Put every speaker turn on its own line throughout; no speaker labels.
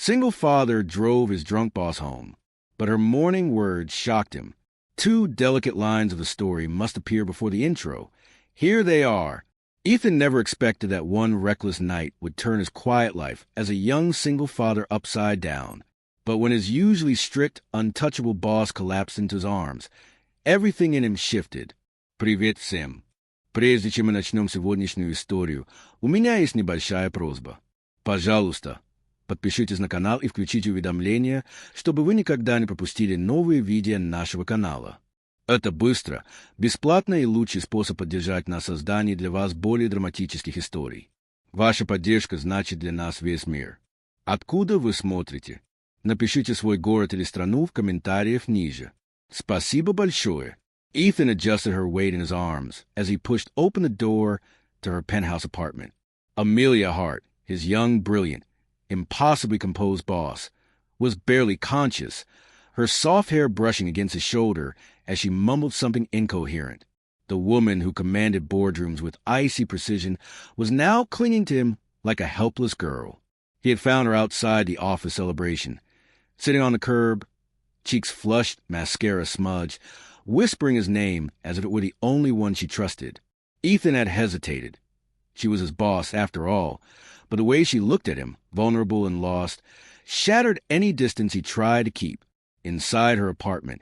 Single father drove his drunk boss home, but her morning words shocked him. 2 delicate lines of the story must appear before the intro. Here they are. Ethan never expected that one reckless night would turn his quiet life as a young single father upside down. But when his usually strict, untouchable boss collapsed into his arms, everything in him shifted. Привет всем. Прежде чем мы начнем сегодняшнюю историю, у меня есть небольшая просьба. Пожалуйста, подпишитесь на канал и включите уведомления, чтобы вы никогда не пропустили новые видео нашего канала. Это быстро, бесплатно и лучший способ поддержать нас в создании для вас более драматических историй. Ваша поддержка значит для нас весь мир. Откуда вы смотрите? Напишите свой город или страну в комментариях ниже. Спасибо большое. Ethan adjusted her weight in his arms as he pushed open the door to her penthouse apartment. Amelia Hart, his young, brilliant, impossibly composed boss, was barely conscious, her soft hair brushing against his shoulder as she mumbled something incoherent. The woman who commanded boardrooms with icy precision was now clinging to him like a helpless girl. He had found her outside the office celebration, sitting on the curb, cheeks flushed, mascara smudged, whispering his name as if it were the only one she trusted. Ethan had hesitated. She was his boss, after all, but the way she looked at him, vulnerable and lost, shattered any distance he tried to keep. Inside her apartment,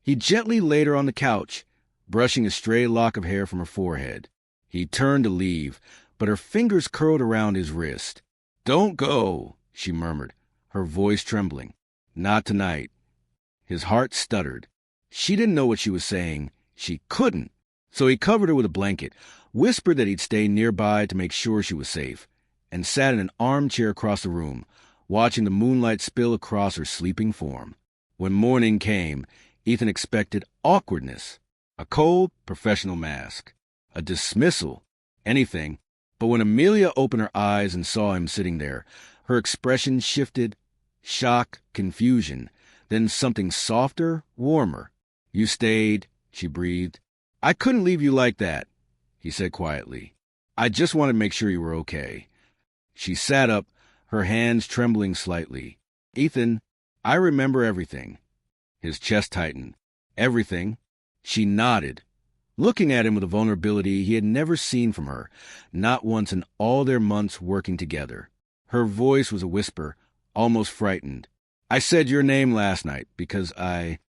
he gently laid her on the couch, brushing a stray lock of hair from her forehead. He turned to leave, but her fingers curled around his wrist. "Don't go," she murmured, her voice trembling. "Not tonight." His heart stuttered. She didn't know what she was saying. She couldn't. So he covered her with a blanket, whispered that he'd stay nearby to make sure she was safe, and sat in an armchair across the room, watching the moonlight spill across her sleeping form. When morning came, Ethan expected awkwardness, a cold, professional mask, a dismissal, anything. But when Amelia opened her eyes and saw him sitting there, her expression shifted, shock, confusion, then something softer, warmer. "You stayed," she breathed. "I couldn't leave you like that," he said quietly. "I just wanted to make sure you were okay." She sat up, her hands trembling slightly. "Ethan, I remember everything." His chest tightened. "Everything?" She nodded, looking at him with a vulnerability he had never seen from her, not once in all their months working together. Her voice was a whisper, almost frightened. "I said your name last night because I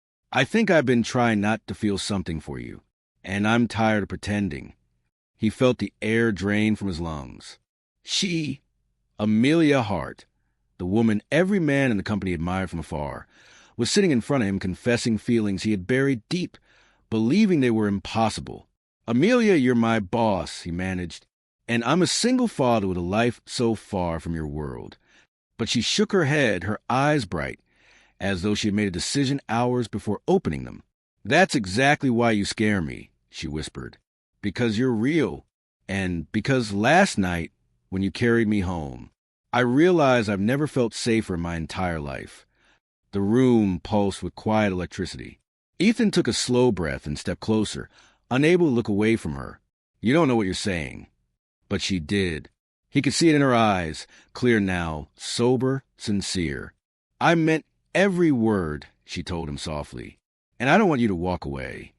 think I've been trying not to feel something for you, and I'm tired of pretending." He felt the air drain from his lungs. She, Amelia Hart, the woman every man in the company admired from afar, was sitting in front of him confessing feelings he had buried deep, believing they were impossible. "Amelia, you're my boss," he managed, "and I'm a single father with a life so far from your world." But she shook her head, her eyes bright, as though she had made a decision hours before opening them. "That's exactly why you scare me," she whispered. "Because you're real, and because last night, when you carried me home, I realized I've never felt safer in my entire life." The room pulsed with quiet electricity. Ethan took a slow breath and stepped closer, unable to look away from her. "You don't know what you're saying." But she did. He could see it in her eyes, clear now, sober, sincere. "I meant every word," she told him softly, "and I don't want you to walk away."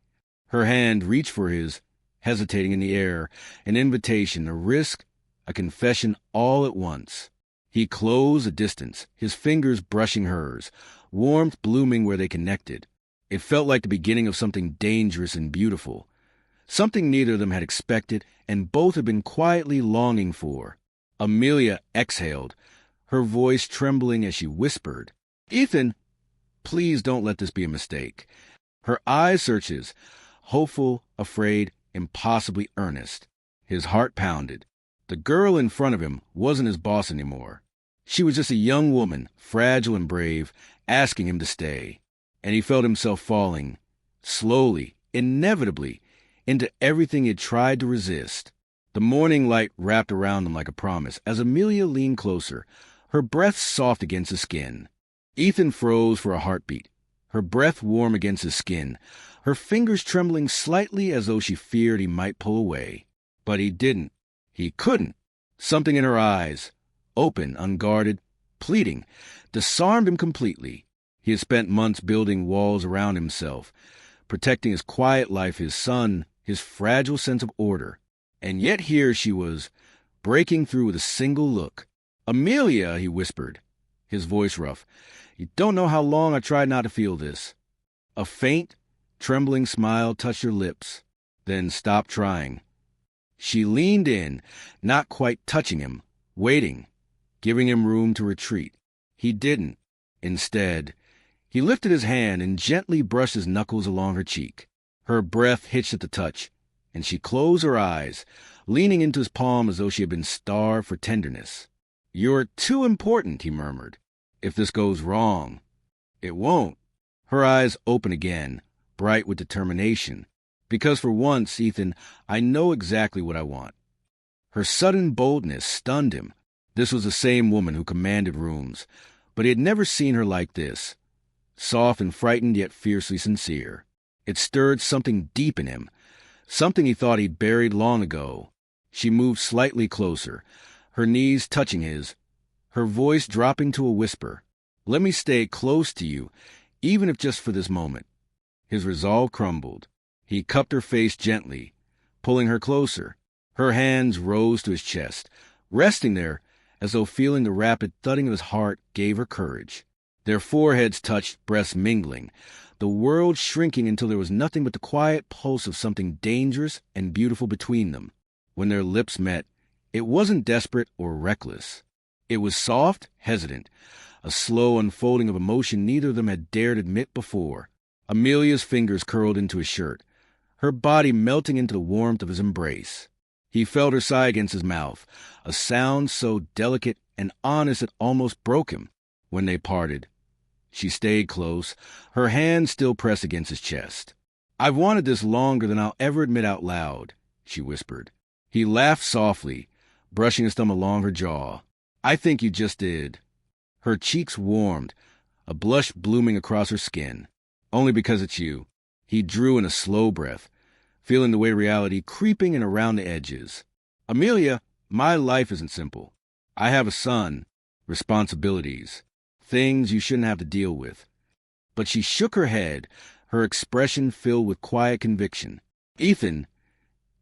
Her hand reached for his, hesitating in the air, an invitation, a risk, a confession all at once. He closed a distance, his fingers brushing hers, warmth blooming where they connected. It felt like the beginning of something dangerous and beautiful, something neither of them had expected and both had been quietly longing for. Amelia exhaled, her voice trembling as she whispered, "Ethan, please don't let this be a mistake." Her eyes searched his, hopeful, afraid, impossibly earnest. His heart pounded. The girl in front of him wasn't his boss anymore. She was just a young woman, fragile and brave, asking him to stay. And he felt himself falling, slowly, inevitably, into everything he had tried to resist. The morning light wrapped around them like a promise as Amelia leaned closer, her breath soft against his skin. Ethan froze for a heartbeat, her breath warm against his skin, her fingers trembling slightly as though she feared he might pull away. But he didn't. He couldn't. Something in her eyes, open, unguarded, pleading, disarmed him completely. He had spent months building walls around himself, protecting his quiet life, his son, his fragile sense of order. And yet here she was, breaking through with a single look. "Amelia," he whispered, his voice rough, "you don't know how long I tried not to feel this." A faint, trembling smile touched her lips, then stopped trying. She leaned in, not quite touching him, waiting, giving him room to retreat. He didn't. Instead, he lifted his hand and gently brushed his knuckles along her cheek. Her breath hitched at the touch, and she closed her eyes, leaning into his palm as though she had been starved for tenderness. "You're too important," he murmured. "If this goes wrong." "It won't." Her eyes opened again, bright with determination. "Because for once, Ethan, I know exactly what I want." Her sudden boldness stunned him. This was the same woman who commanded rooms, but he had never seen her like this. Soft and frightened, yet fiercely sincere. It stirred something deep in him, something he thought he'd buried long ago. She moved slightly closer, her knees touching his, her voice dropping to a whisper. "Let me stay close to you, even if just for this moment." His resolve crumbled. He cupped her face gently, pulling her closer. Her hands rose to his chest, resting there as though feeling the rapid thudding of his heart gave her courage. Their foreheads touched, breasts mingling, the world shrinking until there was nothing but the quiet pulse of something dangerous and beautiful between them. When their lips met, it wasn't desperate or reckless. It was soft, hesitant, a slow unfolding of emotion neither of them had dared admit before. Amelia's fingers curled into his shirt, her body melting into the warmth of his embrace. He felt her sigh against his mouth, a sound so delicate and honest it almost broke him. When they parted, she stayed close, her hand still pressed against his chest. "I've wanted this longer than I'll ever admit out loud," she whispered. He laughed softly, brushing his thumb along her jaw. "I think you just did." Her cheeks warmed, a blush blooming across her skin. "Only because it's you." He drew in a slow breath, feeling the way reality creeping in around the edges. "Amelia, my life isn't simple. I have a son, responsibilities, things you shouldn't have to deal with." But she shook her head, her expression filled with quiet conviction. "Ethan,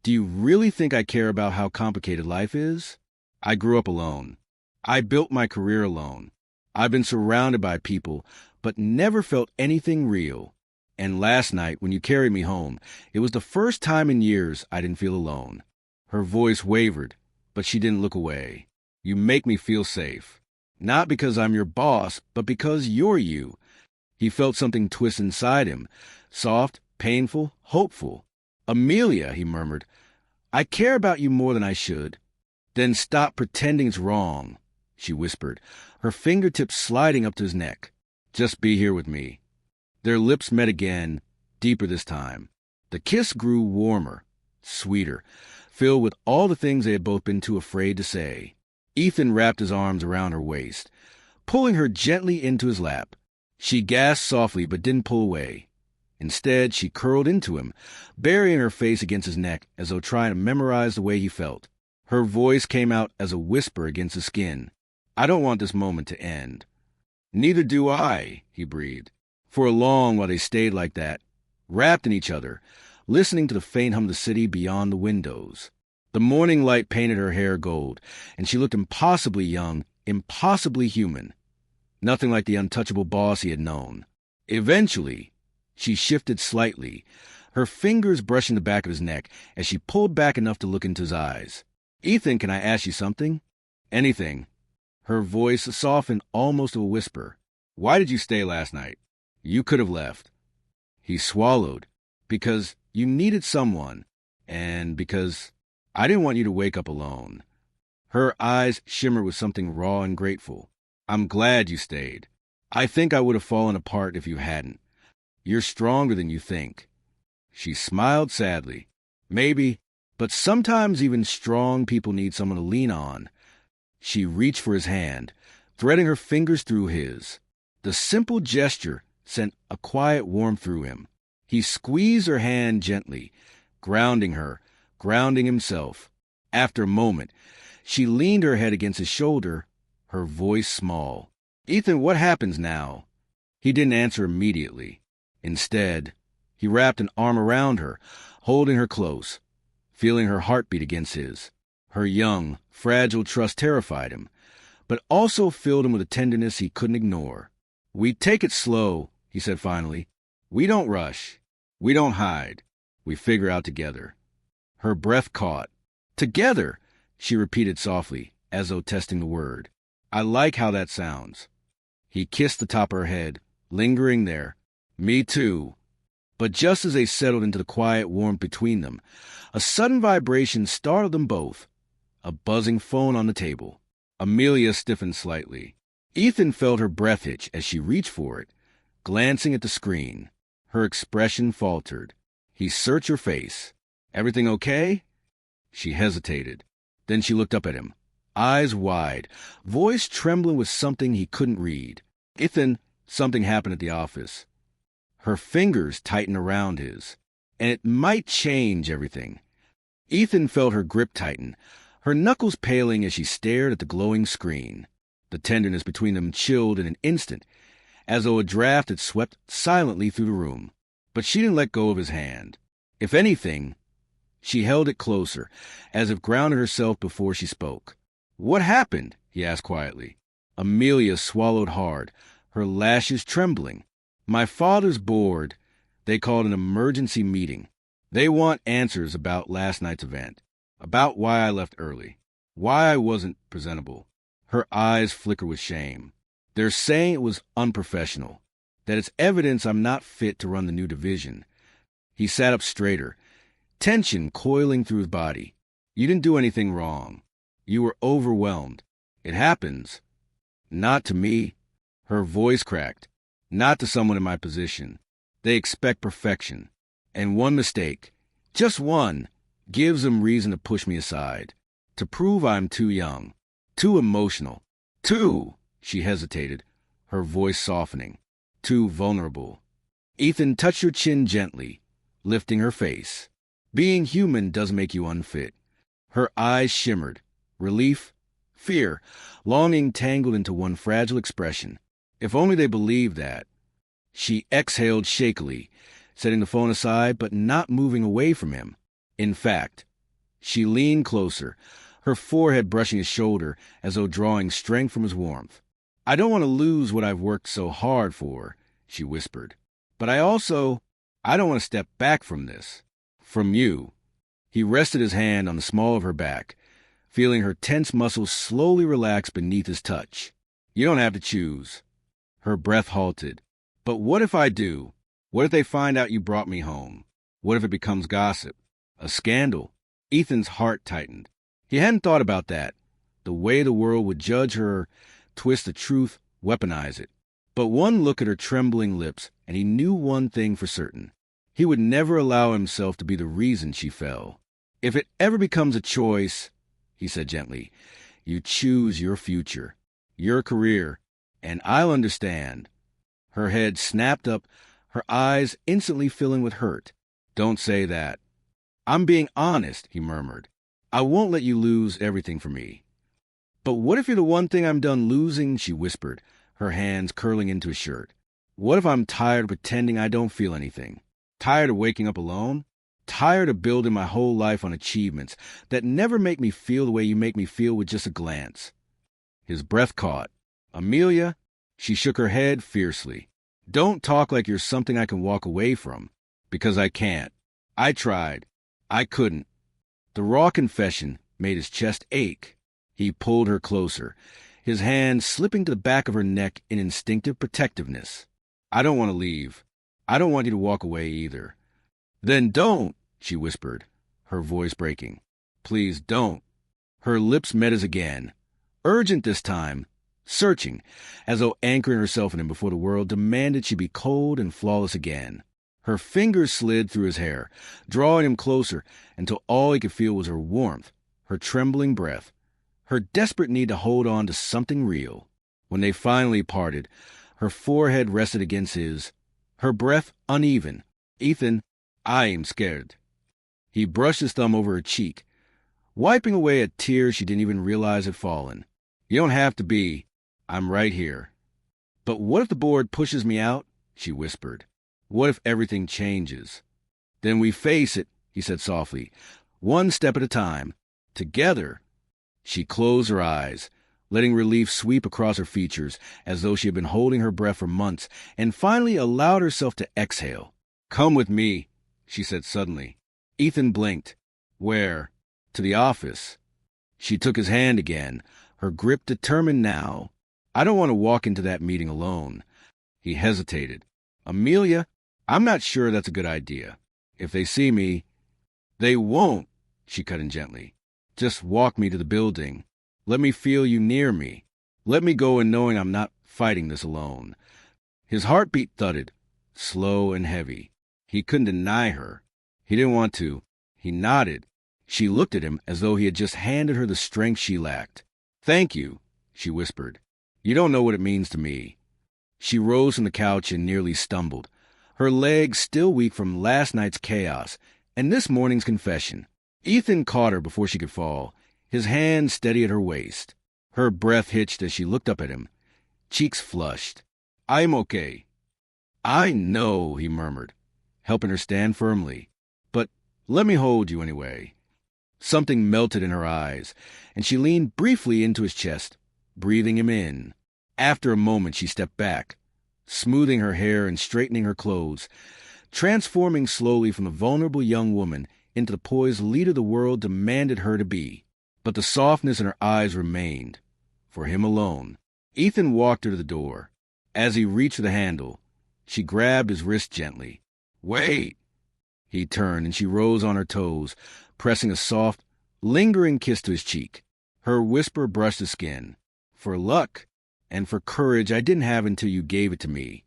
do you really think I care about how complicated life is? I grew up alone. I built my career alone. I've been surrounded by people, but never felt anything real. And last night, when you carried me home, it was the first time in years I didn't feel alone." Her voice wavered, but she didn't look away. "You make me feel safe. Not because I'm your boss, but because you're you." He felt something twist inside him, soft, painful, hopeful. "Amelia," he murmured, "I care about you more than I should." "Then stop pretending it's wrong," she whispered, her fingertips sliding up to his neck. "Just be here with me." Their lips met again, deeper this time. The kiss grew warmer, sweeter, filled with all the things they had both been too afraid to say. Ethan wrapped his arms around her waist, pulling her gently into his lap. She gasped softly but didn't pull away. Instead, she curled into him, burying her face against his neck as though trying to memorize the way he felt. Her voice came out as a whisper against his skin. "I don't want this moment to end." "Neither do I," he breathed. For long while they stayed like that, wrapped in each other, listening to the faint hum of the city beyond the windows. The morning light painted her hair gold, and she looked impossibly young, impossibly human. Nothing like the untouchable boss he had known. Eventually, she shifted slightly, her fingers brushing the back of his neck as she pulled back enough to look into his eyes. "Ethan, can I ask you something?" "Anything." Her voice softened almost to a whisper. "Why did you stay last night? You could have left." He swallowed. "Because you needed someone, and because I didn't want you to wake up alone." Her eyes shimmered with something raw and grateful. "I'm glad you stayed. I think I would have fallen apart if you hadn't. You're stronger than you think." She smiled sadly. "Maybe, but sometimes even strong people need someone to lean on." She reached for his hand, threading her fingers through his. The simple gesture sent a quiet warmth through him. He squeezed her hand gently, grounding her, grounding himself. After a moment, she leaned her head against his shoulder, her voice small. "Ethan, what happens now?" He didn't answer immediately. Instead, he wrapped an arm around her, holding her close, feeling her heartbeat against his. Her young, fragile trust terrified him, but also filled him with a tenderness he couldn't ignore. "We take it slow," he said finally. "We don't rush. We don't hide. We figure out together." Her breath caught. "Together," she repeated softly, as though testing the word. "I like how that sounds." He kissed the top of her head, lingering there. "Me too." But just as they settled into the quiet warmth between them, a sudden vibration startled them both. A buzzing phone on the table. Amelia stiffened slightly. Ethan felt her breath hitch as she reached for it, glancing at the screen. Her expression faltered. He searched her face. "Everything okay?" She hesitated. Then she looked up at him, eyes wide, voice trembling with something he couldn't read. "Ethan, something happened at the office." Her fingers tightened around his, and it might change everything. Ethan felt her grip tighten, her knuckles paling as she stared at the glowing screen. The tenderness between them chilled in an instant, as though a draft had swept silently through the room. But she didn't let go of his hand. If anything, she held it closer, as if grounding herself before she spoke. "What happened?" he asked quietly. Amelia swallowed hard, her lashes trembling. "My father's board. They called an emergency meeting. They want answers about last night's event, about why I left early, why I wasn't presentable." Her eyes flickered with shame. "They're saying it was unprofessional, that it's evidence I'm not fit to run the new division." He sat up straighter, tension coiling through his body. "You didn't do anything wrong. You were overwhelmed. It happens." "Not to me." Her voice cracked. "Not to someone in my position. They expect perfection. And one mistake, just one, gives them reason to push me aside, to prove I'm too young, too emotional, too," she hesitated, her voice softening, "too vulnerable." Ethan touched her chin gently, lifting her face. "Being human does make you unfit." Her eyes shimmered, relief, fear, longing tangled into one fragile expression. If only they believed that. She exhaled shakily, setting the phone aside but not moving away from him. In fact, she leaned closer, her forehead brushing his shoulder as though drawing strength from his warmth. "I don't want to lose what I've worked so hard for," she whispered. "But I don't want to step back from this. From you." He rested his hand on the small of her back, feeling her tense muscles slowly relax beneath his touch. "You don't have to choose." Her breath halted. "But what if I do? What if they find out you brought me home? What if it becomes gossip? A scandal?" Ethan's heart tightened. He hadn't thought about that. The way the world would judge her, twist the truth, weaponize it. But one look at her trembling lips, and he knew one thing for certain. He would never allow himself to be the reason she fell. "If it ever becomes a choice," he said gently, "you choose your future, your career, and I'll understand." Her head snapped up, her eyes instantly filling with hurt. "Don't say that." "I'm being honest," he murmured. "I won't let you lose everything for me." "But what if you're the one thing I'm done losing?" she whispered, her hands curling into his shirt. "What if I'm tired of pretending I don't feel anything? Tired of waking up alone? Tired of building my whole life on achievements that never make me feel the way you make me feel with just a glance?" His breath caught. "Amelia," she shook her head fiercely. "Don't talk like you're something I can walk away from, because I can't. I tried. I couldn't." The raw confession made his chest ache. He pulled her closer, his hand slipping to the back of her neck in instinctive protectiveness. "I don't want to leave. I don't want you to walk away either." "Then don't," she whispered, her voice breaking. "Please don't." Her lips met his again, urgent this time, searching, as though anchoring herself in him before the world demanded she be cold and flawless again. Her fingers slid through his hair, drawing him closer until all he could feel was her warmth, her trembling breath, her desperate need to hold on to something real. When they finally parted, her forehead rested against his, her breath uneven. "Ethan, I'm scared." He brushed his thumb over her cheek, wiping away a tear she didn't even realize had fallen. You don't have to be. I'm right here. But what if the board pushes me out? She whispered. What if everything changes? Then we face it, he said softly, one step at a time. Together. She closed her eyes, letting relief sweep across her features as though she had been holding her breath for months, and finally allowed herself to exhale. Come with me, she said suddenly. Ethan blinked. Where? To the office. She took his hand again, her grip determined now. I don't want to walk into that meeting alone. He hesitated. Amelia, I'm not sure that's a good idea. If they see me, they won't, she cut in gently. Just walk me to the building. Let me feel you near me. Let me go in knowing I'm not fighting this alone. His heartbeat thudded, slow and heavy. He couldn't deny her. He didn't want to. He nodded. She looked at him as though he had just handed her the strength she lacked. Thank you, she whispered. You don't know what it means to me. She rose from the couch and nearly stumbled, her legs still weak from last night's chaos and this morning's confession. Ethan caught her before she could fall, his hand steady at her waist. Her breath hitched as she looked up at him, cheeks flushed. I'm okay. I know, he murmured, helping her stand firmly. But let me hold you anyway. Something melted in her eyes, and she leaned briefly into his chest, breathing him in. After a moment, she stepped back, smoothing her hair and straightening her clothes, transforming slowly from the vulnerable young woman into the poised leader the world demanded her to be. But the softness in her eyes remained, for him alone. Ethan walked her to the door. As he reached for the handle, she grabbed his wrist gently. Wait! He turned, and she rose on her toes, pressing a soft, lingering kiss to his cheek. Her whisper brushed the skin. For luck, and for courage I didn't have until you gave it to me.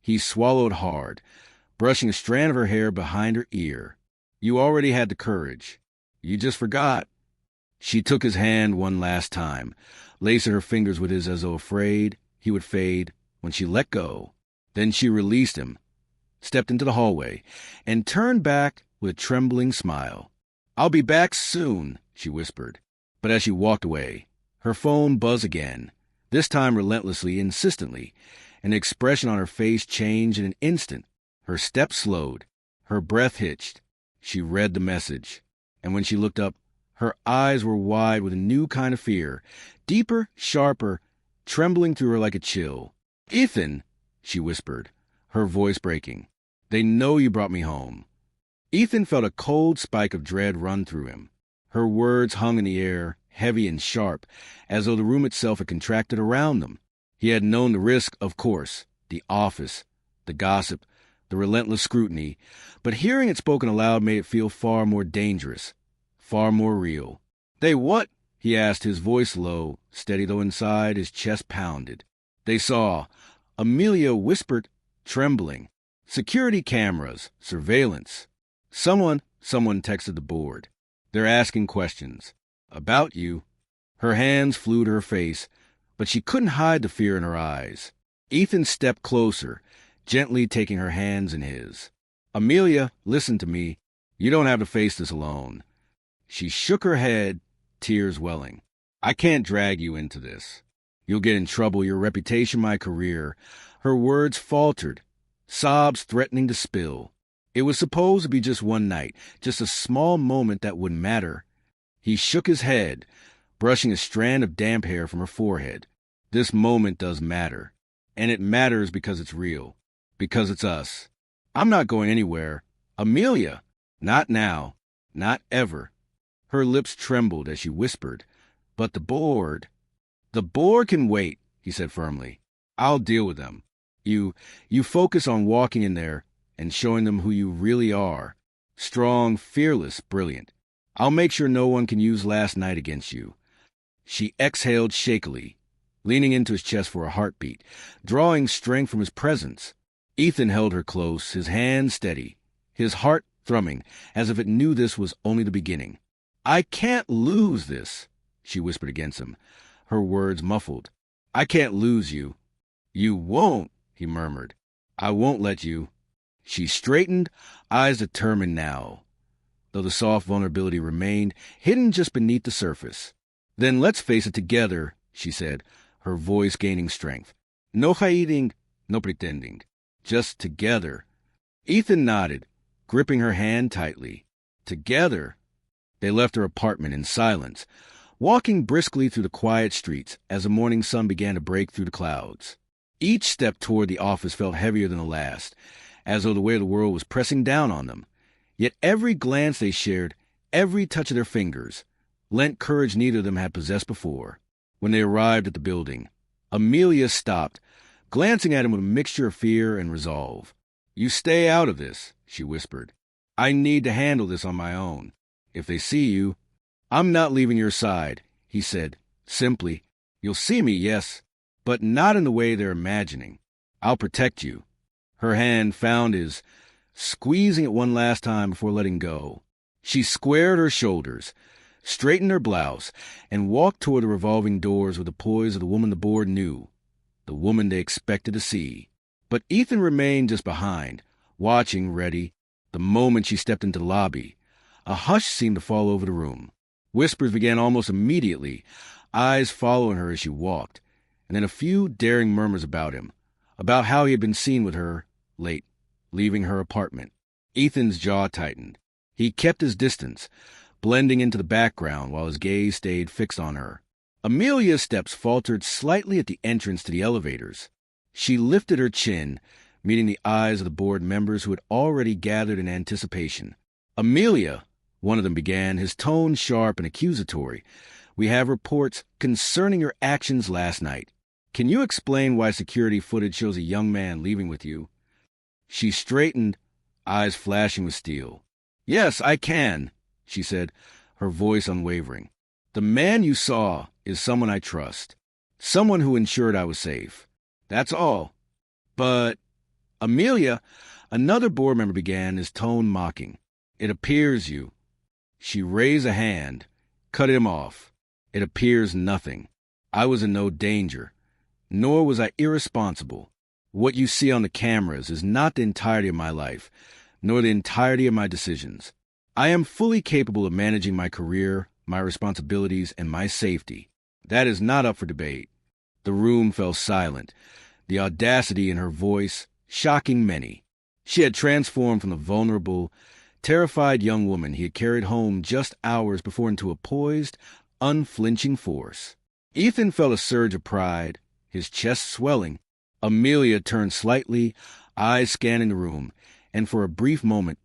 He swallowed hard, brushing a strand of her hair behind her ear. You already had the courage. You just forgot. She took his hand one last time, lacing her fingers with his as though afraid he would fade when she let go. Then she released him, stepped into the hallway, and turned back with a trembling smile. I'll be back soon, she whispered. But as she walked away, her phone buzzed again, this time relentlessly, insistently. An expression on her face changed in an instant. Her step slowed, her breath hitched. She read the message, and when she looked up, her eyes were wide with a new kind of fear, deeper, sharper, trembling through her like a chill. Ethan, she whispered, her voice breaking. They know you brought me home. Ethan felt a cold spike of dread run through him. Her words hung in the air, heavy and sharp, as though the room itself had contracted around them. He had known the risk, of course, the office, the gossip, the relentless scrutiny, but hearing it spoken aloud made it feel far more dangerous, far more real. They what? He asked, his voice low, steady though inside his chest pounded. They saw. Amelia whispered, trembling. Security cameras, surveillance. Someone texted the board. They're asking questions. About you. Her hands flew to her face, but she couldn't hide the fear in her eyes. Ethan stepped closer, gently taking her hands in his. Amelia, listen to me. You don't have to face this alone. She shook her head, tears welling. I can't drag you into this. You'll get in trouble, your reputation, my career. Her words faltered, sobs threatening to spill. It was supposed to be just one night, just a small moment that wouldn't matter. He shook his head, brushing a strand of damp hair from her forehead. This moment does matter, and it matters because it's real, because it's us. I'm not going anywhere. Amelia! Not now. Not ever. Her lips trembled as she whispered, but the board can wait, he said firmly. I'll deal with them. You focus on walking in there and showing them who you really are. Strong, fearless, brilliant. I'll make sure no one can use last night against you. She exhaled shakily, leaning into his chest for a heartbeat, drawing strength from his presence. Ethan held her close, his hand steady, his heart thrumming, as if it knew this was only the beginning. I can't lose this, she whispered against him, her words muffled. I can't lose you. You won't, he murmured. I won't let you. She straightened, eyes determined now, though the soft vulnerability remained hidden just beneath the surface. Then let's face it together, she said, her voice gaining strength. No hiding, no pretending. Just together. Ethan nodded, gripping her hand tightly. Together. They left her apartment in silence, walking briskly through the quiet streets as the morning sun began to break through the clouds. Each step toward the office felt heavier than the last, as though the weight of the world was pressing down on them. Yet every glance they shared, every touch of their fingers, lent courage neither of them had possessed before. When they arrived at the building, Amelia stopped, glancing at him with a mixture of fear and resolve. "You stay out of this," she whispered. "I need to handle this on my own. If they see you—" "I'm not leaving your side," he said, simply. "You'll see me, yes, but not in the way they're imagining. I'll protect you." Her hand found his, squeezing it one last time before letting go. She squared her shoulders, straightened her blouse, and walked toward the revolving doors with the poise of the woman the board knew, the woman they expected to see. But Ethan remained just behind, watching, ready. The moment she stepped into the lobby, a hush seemed to fall over the room. Whispers began almost immediately, eyes following her as she walked, and then a few daring murmurs about him, about how he had been seen with her, late, leaving her apartment. Ethan's jaw tightened. He kept his distance, blending into the background while his gaze stayed fixed on her. Amelia's steps faltered slightly at the entrance to the elevators. She lifted her chin, meeting the eyes of the board members who had already gathered in anticipation. "Amelia," one of them began, his tone sharp and accusatory, "we have reports concerning your actions last night. Can you explain why security footage shows a young man leaving with you?" She straightened, eyes flashing with steel. "Yes, I can," she said, her voice unwavering. "The man you saw is someone I trust, someone who ensured I was safe. That's all." "But—" "Amelia," another board member began, his tone mocking. "It appears you—" She raised a hand, cut him off. "It appears nothing. I was in no danger, nor was I irresponsible. What you see on the cameras is not the entirety of my life, nor the entirety of my decisions. I am fully capable of managing my career, my responsibilities, and my safety. That is not up for debate." The room fell silent, the audacity in her voice shocking many. She had transformed from the vulnerable, terrified young woman he had carried home just hours before into a poised, unflinching force. Ethan felt a surge of pride, his chest swelling. Amelia turned slightly, eyes scanning the room, and for a brief moment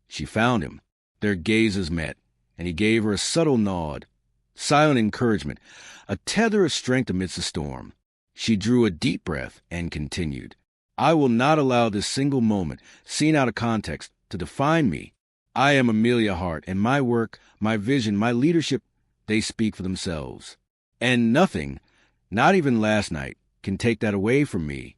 she found him. Their gazes met, and he gave her a subtle nod, silent encouragement, a tether of strength amidst the storm. She drew a deep breath and continued. "I will not allow this single moment, seen out of context, to define me. I am Amelia Hart, and my work, my vision, my leadership, they speak for themselves. And nothing, not even last night, can take that away from me."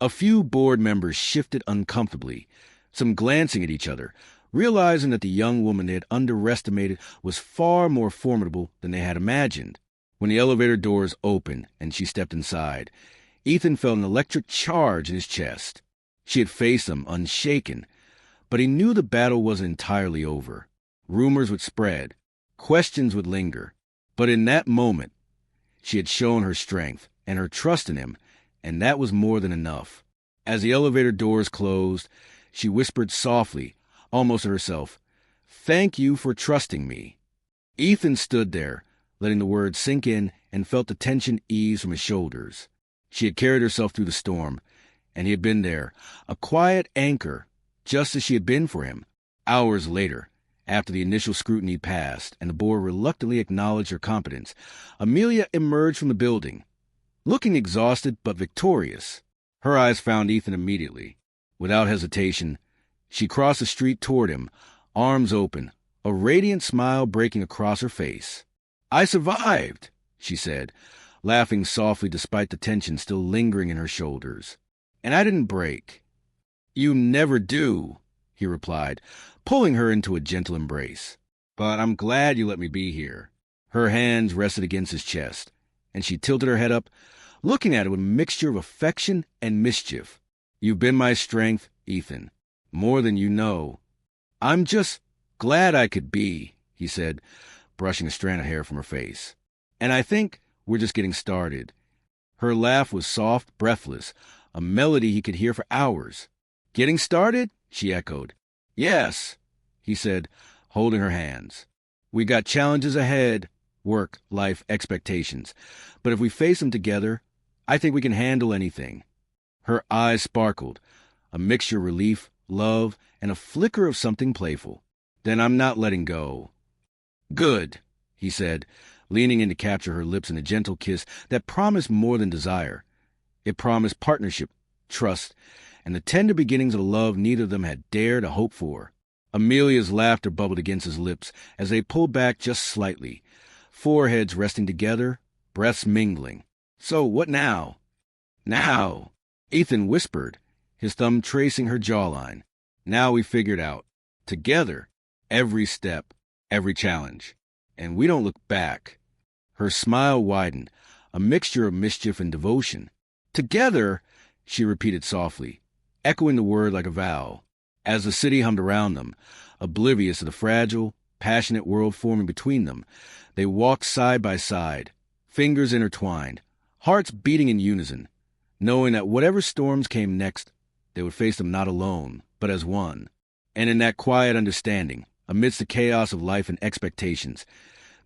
A few board members shifted uncomfortably, some glancing at each other, realizing that the young woman they had underestimated was far more formidable than they had imagined. When the elevator doors opened and she stepped inside, Ethan felt an electric charge in his chest. She had faced him unshaken, but he knew the battle wasn't entirely over. Rumors would spread, questions would linger, but in that moment, she had shown her strength and her trust in him, and that was more than enough. As the elevator doors closed, she whispered softly, almost to herself, "Thank you for trusting me." Ethan stood there, letting the words sink in, and felt the tension ease from his shoulders. She had carried herself through the storm, and he had been there, a quiet anchor, just as she had been for him. Hours later, after the initial scrutiny passed and the board reluctantly acknowledged her competence, Amelia emerged from the building, looking exhausted but victorious. Her eyes found Ethan immediately. Without hesitation, she crossed the street toward him, arms open, a radiant smile breaking across her face. "I survived," she said, laughing softly despite the tension still lingering in her shoulders. "And I didn't break." "You never do," he replied, pulling her into a gentle embrace. "But I'm glad you let me be here." Her hands rested against his chest, and she tilted her head up, looking at him with a mixture of affection and mischief. "You've been my strength, Ethan, more than you know." "I'm just glad I could be," he said, brushing a strand of hair from her face. "And I think We're just getting started." Her laugh was soft, breathless, a melody he could hear for hours. "Getting started?" she echoed. "Yes," he said, holding her hands. "We got challenges ahead, work, life, expectations. But if we face them together, I think we can handle anything." Her eyes sparkled, a mixture of relief, love, and a flicker of something playful. "Then I'm not letting go." "Good," he said, leaning in to capture her lips in a gentle kiss that promised more than desire. It promised partnership, trust, and the tender beginnings of love neither of them had dared to hope for. Amelia's laughter bubbled against his lips as they pulled back just slightly, foreheads resting together, breaths mingling. "So, what now?" "Now," Ethan whispered, his thumb tracing her jawline. "Now we figured out. Together. Every step. Every challenge. And we don't look back." Her smile widened, a mixture of mischief and devotion. "Together," she repeated softly, echoing the word like a vow. As the city hummed around them, oblivious of the fragile, passionate world forming between them, they walked side by side, fingers intertwined, hearts beating in unison, knowing that whatever storms came next, they would face them not alone, but as one. And in that quiet understanding, amidst the chaos of life and expectations,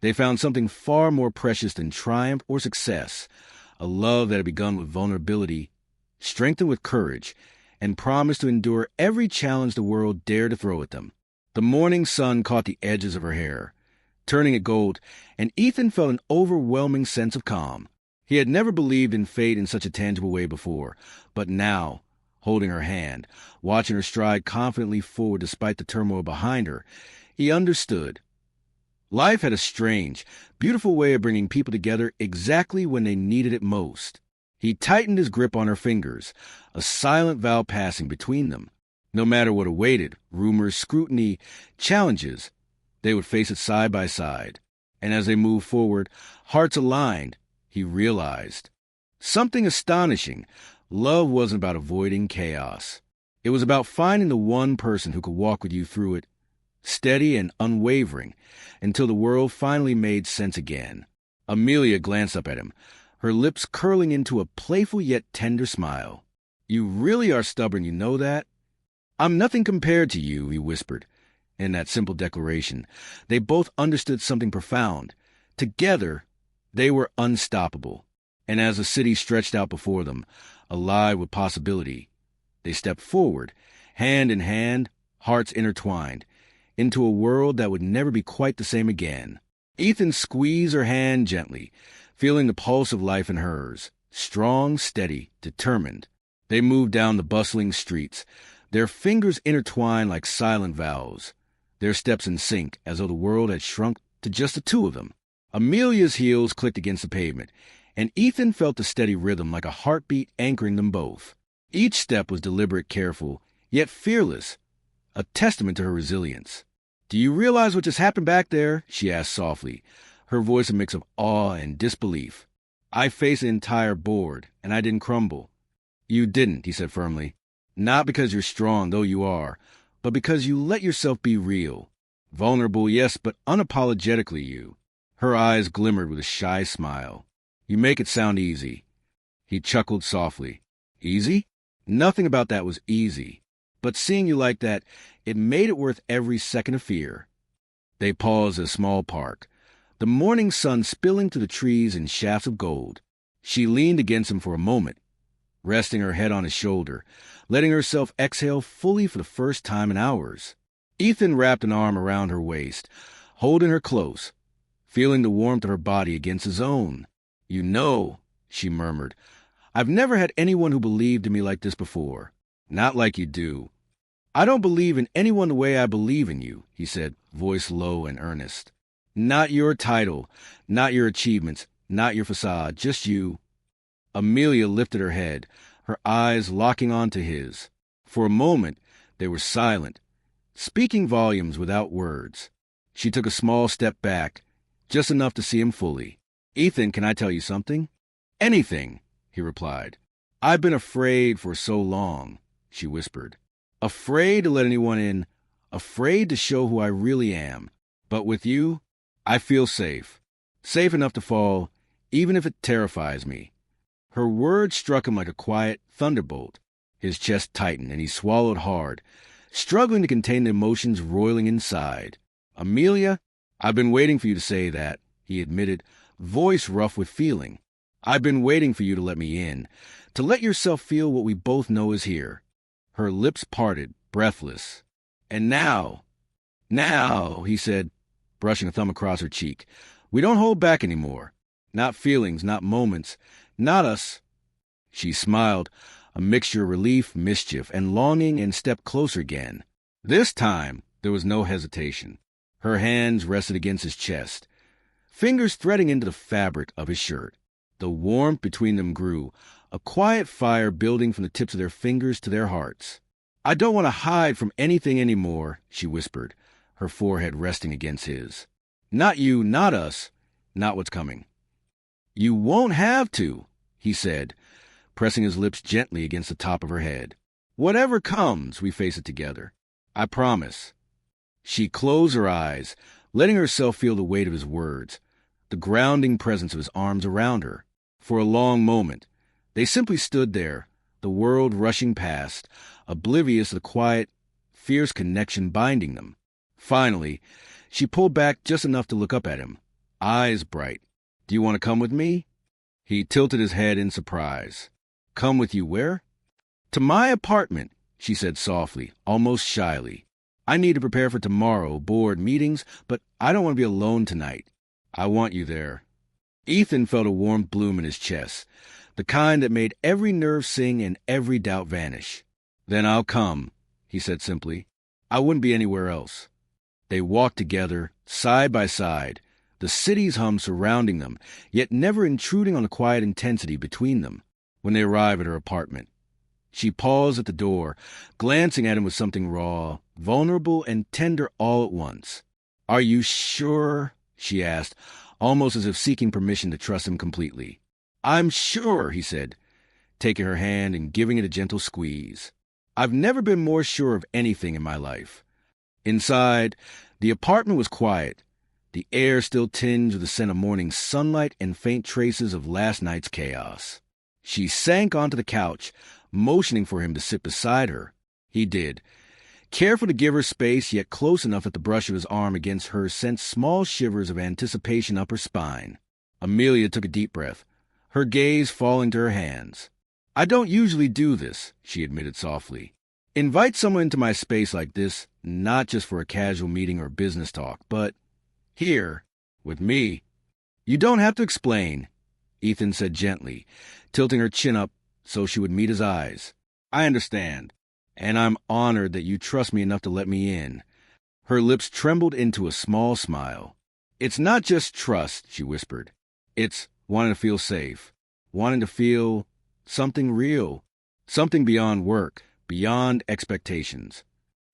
they found something far more precious than triumph or success, a love that had begun with vulnerability, strengthened with courage, and promised to endure every challenge the world dared to throw at them. The morning sun caught the edges of her hair, turning it gold, and Ethan felt an overwhelming sense of calm. He had never believed in fate in such a tangible way before, but now, holding her hand, watching her stride confidently forward despite the turmoil behind her, he understood. Life had a strange, beautiful way of bringing people together exactly when they needed it most. He tightened his grip on her fingers, a silent vow passing between them. No matter what awaited, rumors, scrutiny, challenges, they would face it side by side. And as they moved forward, hearts aligned, he realized something astonishing. Love wasn't about avoiding chaos. It was about finding the one person who could walk with you through it, steady and unwavering, until the world finally made sense again. Amelia glanced up at him, her lips curling into a playful yet tender smile. "You really are stubborn, you know that?" "I'm nothing compared to you," he whispered. In that simple declaration, they both understood something profound. Together, they were unstoppable. And as the city stretched out before them, alive with possibility, they stepped forward, hand in hand, hearts intertwined, into a world that would never be quite the same again. Ethan squeezed her hand gently, feeling the pulse of life in hers, strong, steady, determined. They moved down the bustling streets, their fingers intertwined like silent vows, their steps in sync as though the world had shrunk to just the two of them. Amelia's heels clicked against the pavement, and Ethan felt the steady rhythm like a heartbeat anchoring them both. Each step was deliberate, careful, yet fearless, a testament to her resilience. "Do you realize what just happened back there?" she asked softly, her voice a mix of awe and disbelief. "I faced an entire board, and I didn't crumble." "You didn't," he said firmly. "Not because you're strong, though you are, but because you let yourself be real. Vulnerable, yes, but unapologetically you." Her eyes glimmered with a shy smile. "You make it sound easy." He chuckled softly. "Easy? Nothing about that was easy. But seeing you like that, it made it worth every second of fear." They paused at a small park, the morning sun spilling through the trees in shafts of gold. She leaned against him for a moment, resting her head on his shoulder, letting herself exhale fully for the first time in hours. Ethan wrapped an arm around her waist, holding her close, feeling the warmth of her body against his own. "You know," she murmured, "I've never had anyone who believed in me like this before. Not like you do." "I don't believe in anyone the way I believe in you," he said, voice low and earnest. "Not your title, not your achievements, not your facade, just you." Amelia lifted her head, her eyes locking onto his. For a moment, they were silent, speaking volumes without words. She took a small step back, just enough to see him fully. "Ethan, can I tell you something?" "Anything," he replied. "I've been afraid for so long," she whispered. "Afraid to let anyone in, afraid to show who I really am. But with you, I feel safe. Safe enough to fall, even if it terrifies me. Her words struck him like a quiet thunderbolt. His chest tightened, and he swallowed hard, struggling to contain the emotions roiling inside. "Amelia, I've been waiting for you to say that," he admitted, voice rough with feeling. "I've been waiting for you to let me in, to let yourself feel what we both know is here." Her lips parted, breathless. "And now, he said, brushing a thumb across her cheek, "we don't hold back anymore. Not feelings, not moments, not us." She smiled, a mixture of relief, mischief, and longing, and stepped closer again. This time, there was no hesitation. Her hands rested against his chest, fingers threading into the fabric of his shirt. The warmth between them grew, a quiet fire building from the tips of their fingers to their hearts. "I don't want to hide from anything anymore," she whispered, her forehead resting against his. "Not you, not us, not what's coming." "You won't have to," he said, pressing his lips gently against the top of her head. "Whatever comes, we face it together. I promise." She closed her eyes, letting herself feel the weight of his words, the grounding presence of his arms around her. For a long moment, they simply stood there, the world rushing past, oblivious of the quiet, fierce connection binding them. Finally, she pulled back just enough to look up at him, eyes bright. "Do you want to come with me?" He tilted his head in surprise. "Come with you where?" "To my apartment," she said softly, almost shyly. "I need to prepare for tomorrow, board, meetings, but I don't want to be alone tonight. I want you there." Ethan felt a warm bloom in his chest, the kind that made every nerve sing and every doubt vanish. "Then I'll come," he said simply. "I wouldn't be anywhere else." They walked together, side by side, the city's hum surrounding them, yet never intruding on the quiet intensity between them. When they arrived at her apartment, she paused at the door, glancing at him with something raw, vulnerable, and tender all at once. "Are you sure?" she asked, almost as if seeking permission to trust him completely. "I'm sure," he said, taking her hand and giving it a gentle squeeze. "I've never been more sure of anything in my life." Inside, the apartment was quiet, the air still tinged with the scent of morning sunlight and faint traces of last night's chaos. She sank onto the couch, motioning for him to sit beside her. He did, careful to give her space, yet close enough that the brush of his arm against hers sent small shivers of anticipation up her spine. Amelia took a deep breath, her gaze falling to her hands. "I don't usually do this," she admitted softly. "Invite someone into my space like this, not just for a casual meeting or business talk, but here, with me." "You don't have to explain," Ethan said gently, tilting her chin up so she would meet his eyes. "I understand, and I'm honored that you trust me enough to let me in." Her lips trembled into a small smile. "It's not just trust," she whispered. "It's wanting to feel safe, wanting to feel something real, something beyond work, beyond expectations."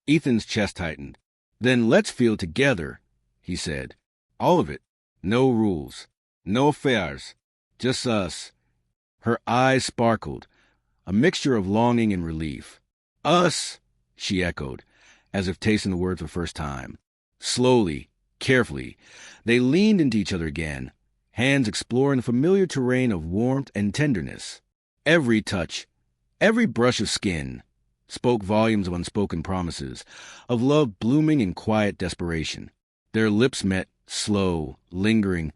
Ethan's chest tightened. "Then let's feel together," he said. "All of it. No rules. No affairs. Just us." Her eyes sparkled, a mixture of longing and relief. "Us," she echoed, as if tasting the word for the first time. Slowly, carefully, they leaned into each other again, hands exploring the familiar terrain of warmth and tenderness. Every touch, every brush of skin, spoke volumes of unspoken promises, of love blooming in quiet desperation. Their lips met, slow, lingering,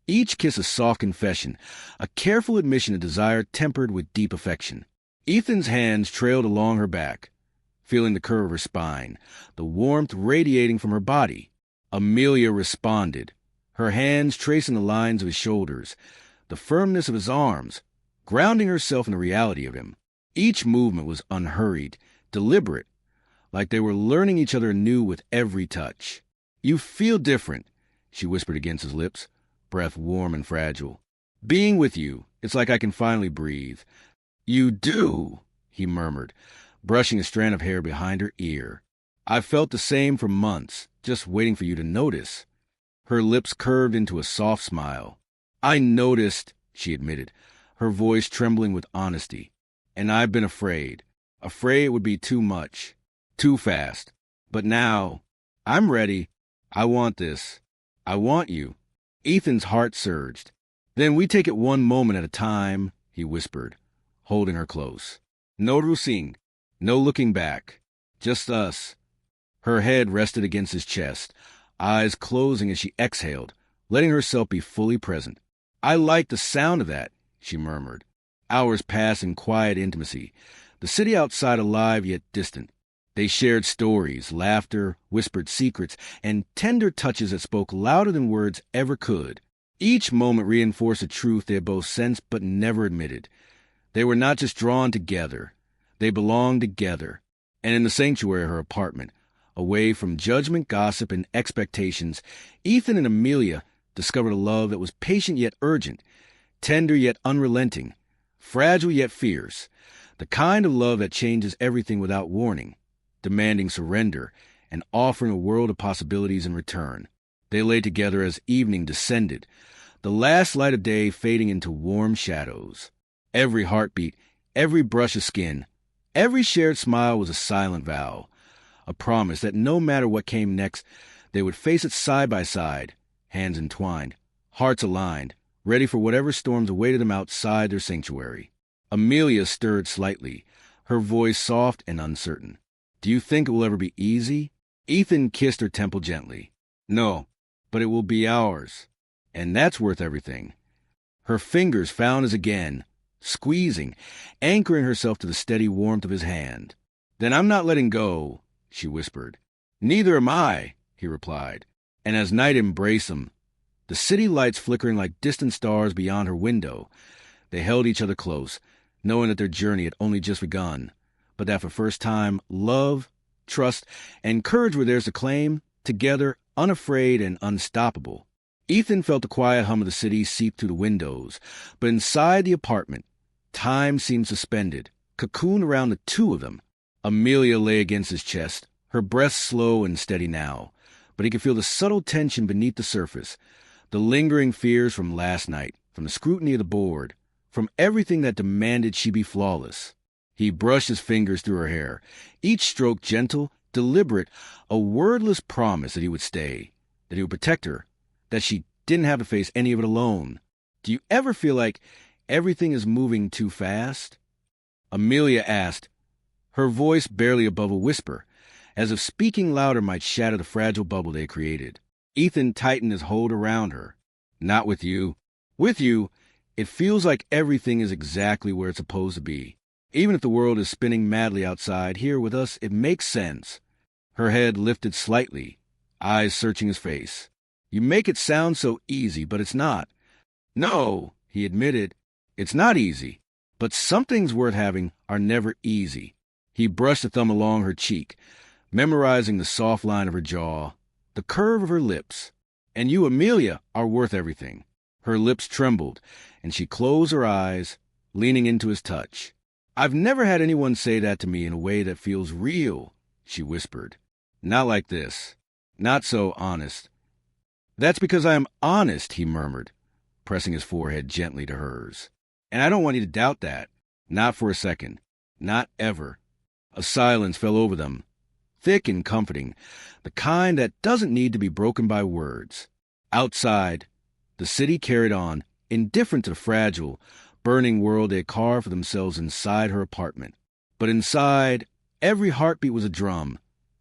each kiss a soft confession, a careful admission of desire tempered with deep affection. Ethan's hands trailed along her back, feeling the curve of her spine, the warmth radiating from her body. Amelia responded, her hands tracing the lines of his shoulders, the firmness of his arms, grounding herself in the reality of him. Each movement was unhurried, deliberate, like they were learning each other anew with every touch. "You feel different," she whispered against his lips, breath warm and fragile. "Being with you, it's like I can finally breathe." "You do," he murmured, brushing a strand of hair behind her ear. "I've felt the same for months, just waiting for you to notice." Her lips curved into a soft smile. "I noticed," she admitted, her voice trembling with honesty. "And I've been afraid it would be too much, too fast. But now, I'm ready. I want this. I want you." Ethan's heart surged. Then we take it one moment at a time, he whispered, holding her close. No rusing, no looking back, just us. Her head rested against his chest, eyes closing as she exhaled, letting herself be fully present. I like the sound of that, she murmured. Hours passed in quiet intimacy, the city outside alive yet distant. They shared stories, laughter, whispered secrets, and tender touches that spoke louder than words ever could. Each moment reinforced a truth they had both sensed but never admitted. They were not just drawn together. They belonged together. And in the sanctuary of her apartment, away from judgment, gossip, and expectations, Ethan and Amelia discovered a love that was patient yet urgent, tender yet unrelenting, fragile yet fierce, the kind of love that changes everything without warning, demanding surrender and offering a world of possibilities in return. They lay together as evening descended, the last light of day fading into warm shadows. Every heartbeat, every brush of skin, every shared smile was a silent vow, a promise that no matter what came next, they would face it side by side, hands entwined, hearts aligned, ready for whatever storms awaited them outside their sanctuary. Amelia stirred slightly, her voice soft and uncertain. Do you think it will ever be easy? Ethan kissed her temple gently. No, but it will be ours, and that's worth everything. Her fingers found his again, squeezing, anchoring herself to the steady warmth of his hand. Then I'm not letting go, she whispered. Neither am I, he replied. And as night embraced them, the city lights flickering like distant stars beyond her window, they held each other close, knowing that their journey had only just begun, but that for the first time, love, trust, and courage were theirs to claim, together, unafraid and unstoppable. Ethan felt the quiet hum of the city seep through the windows, but inside the apartment, time seemed suspended, cocooned around the two of them. Amelia lay against his chest, her breath slow and steady now, but he could feel the subtle tension beneath the surface, the lingering fears from last night, from the scrutiny of the board, from everything that demanded she be flawless. He brushed his fingers through her hair, each stroke gentle, deliberate, a wordless promise that he would stay, that he would protect her, that she didn't have to face any of it alone. Do you ever feel like everything is moving too fast? Amelia asked, her voice barely above a whisper, as if speaking louder might shatter the fragile bubble they created. Ethan tightened his hold around her. Not with you. With you, it feels like everything is exactly where it's supposed to be. Even if the world is spinning madly outside, here with us, it makes sense. Her head lifted slightly, eyes searching his face. You make it sound so easy, but it's not. No, he admitted, it's not easy. But some things worth having are never easy. He brushed a thumb along her cheek, memorizing the soft line of her jaw, the curve of her lips. And you, Amelia, are worth everything. Her lips trembled, and she closed her eyes, leaning into his touch. I've never had anyone say that to me in a way that feels real, she whispered. Not like this. Not so honest. That's because I am honest, he murmured, pressing his forehead gently to hers. And I don't want you to doubt that. Not for a second. Not ever. A silence fell over them, thick and comforting, the kind that doesn't need to be broken by words. Outside, the city carried on, indifferent to the fragile, burning world they had carved for themselves inside her apartment. But inside, every heartbeat was a drum,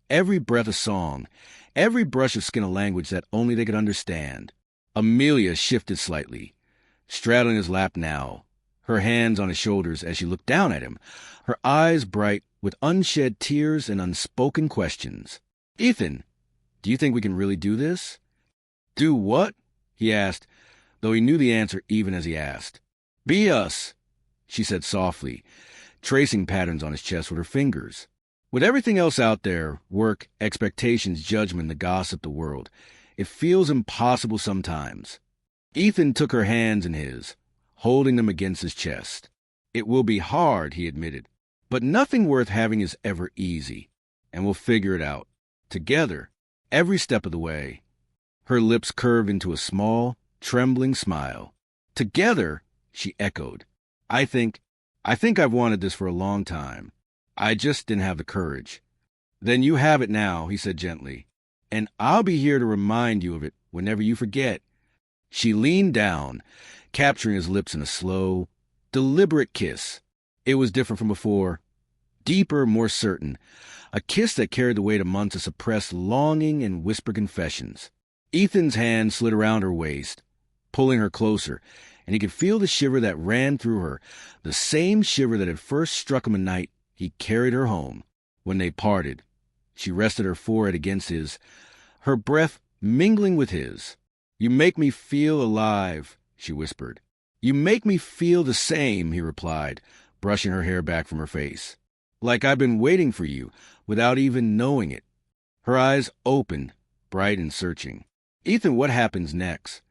every breath a song, every brush of skin a language that only they could understand. Amelia shifted slightly, straddling his lap now, her hands on his shoulders as she looked down at him, her eyes bright with unshed tears and unspoken questions. Ethan, do you think we can really do this? Do what? He asked, though he knew the answer even as he asked. Be us, she said softly, tracing patterns on his chest with her fingers. With everything else out there, work, expectations, judgment, the gossip, the world, it feels impossible sometimes. Ethan took her hands in his, holding them against his chest. It will be hard, he admitted, but nothing worth having is ever easy, and we'll figure it out, together, every step of the way. Her lips curved into a small, trembling smile. Together, she echoed. I think I've wanted this for a long time. I just didn't have the courage. Then you have it now, he said gently, and I'll be here to remind you of it whenever you forget. She leaned down, capturing his lips in a slow, deliberate kiss. It was different from before, deeper, more certain, a kiss that carried the weight of months of suppressed longing and whispered confessions. Ethan's hand slid around her waist, pulling her closer, and he could feel the shiver that ran through her, the same shiver that had first struck him the night he carried her home. When they parted, she rested her forehead against his, her breath mingling with his. "You make me feel alive," she whispered. "You make me feel the same," he replied, brushing her hair back from her face. "Like I've been waiting for you, without even knowing it." Her eyes opened, bright and searching. "Ethan, what happens next?"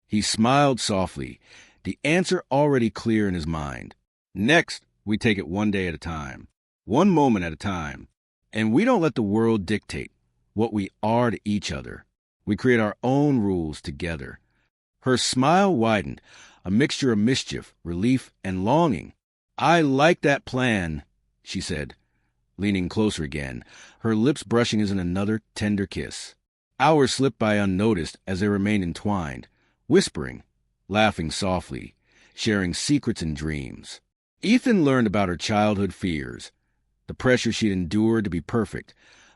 He smiled softly, the answer already clear in his mind. "Next, we take it one day at a time, one moment at a time, and we don't let the world dictate what we are to each other. We create our own rules together." Her smile widened, a mixture of mischief, relief, and longing. "I like that plan," she said, leaning closer again, her lips brushing his in another tender kiss. Hours slipped by unnoticed as they remained entwined, whispering, laughing softly, sharing secrets and dreams. Ethan learned about her childhood fears, the pressure she'd endured to be perfect,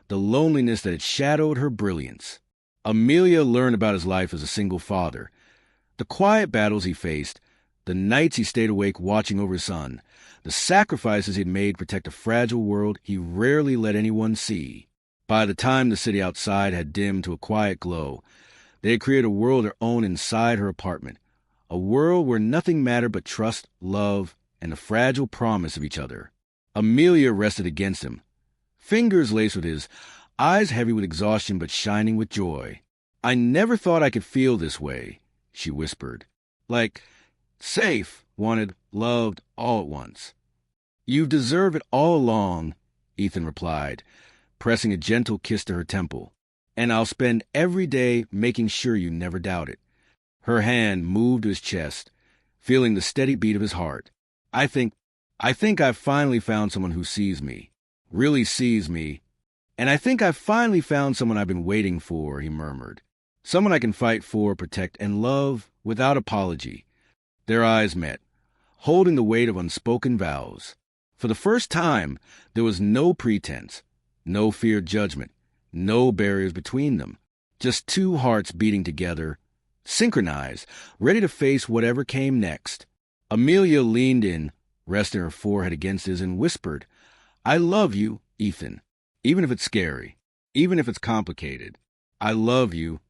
the loneliness that had shadowed her brilliance. Amelia learned about his life as a single father, the quiet battles he faced, the nights he stayed awake watching over his son, the sacrifices he'd made to protect a fragile world he rarely let anyone see. By the time the city outside had dimmed to a quiet glow, they had created a world of their own inside her apartment, a world where nothing mattered but trust, love, and the fragile promise of each other. Amelia rested against him, fingers laced with his, eyes heavy with exhaustion but shining with joy. "I never thought I could feel this way," she whispered. "Like, safe, wanted, loved, all at once." "You've deserved it all along," Ethan replied, pressing a gentle kiss to her temple. "And I'll spend every day making sure you never doubt it." Her hand moved to his chest, feeling the steady beat of his heart. I think I've finally found someone who sees me, really sees me. And I think I've finally found someone I've been waiting for," he murmured. "Someone I can fight for, protect, and love without apology." Their eyes met, holding the weight of unspoken vows. For the first time, there was no pretense, no feared judgment, no barriers between them. Just two hearts beating together, synchronized, ready to face whatever came next. Amelia leaned in, resting her forehead against his, and whispered, "I love you, Ethan. Even if it's scary, even if it's complicated, I love you."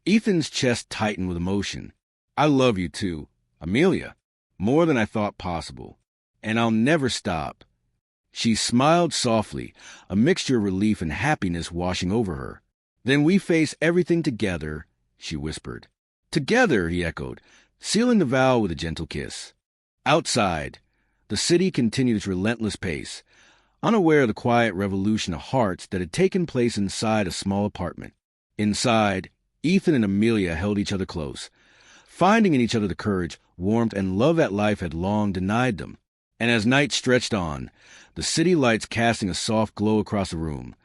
Ethan's chest tightened with emotion. "I love you too, Amelia, more than I thought possible. And I'll never stop." She smiled softly, a mixture of relief and happiness washing over her. "Then we face everything together," she whispered. "Together," he echoed, sealing the vow with a gentle kiss. Outside, the city continued its relentless pace, unaware of the quiet revolution of hearts that had taken place inside a small apartment. Inside, Ethan and Amelia held each other close, finding in each other the courage, warmth, and love that life had long denied them. And as night stretched on, the city lights casting a soft glow across the room,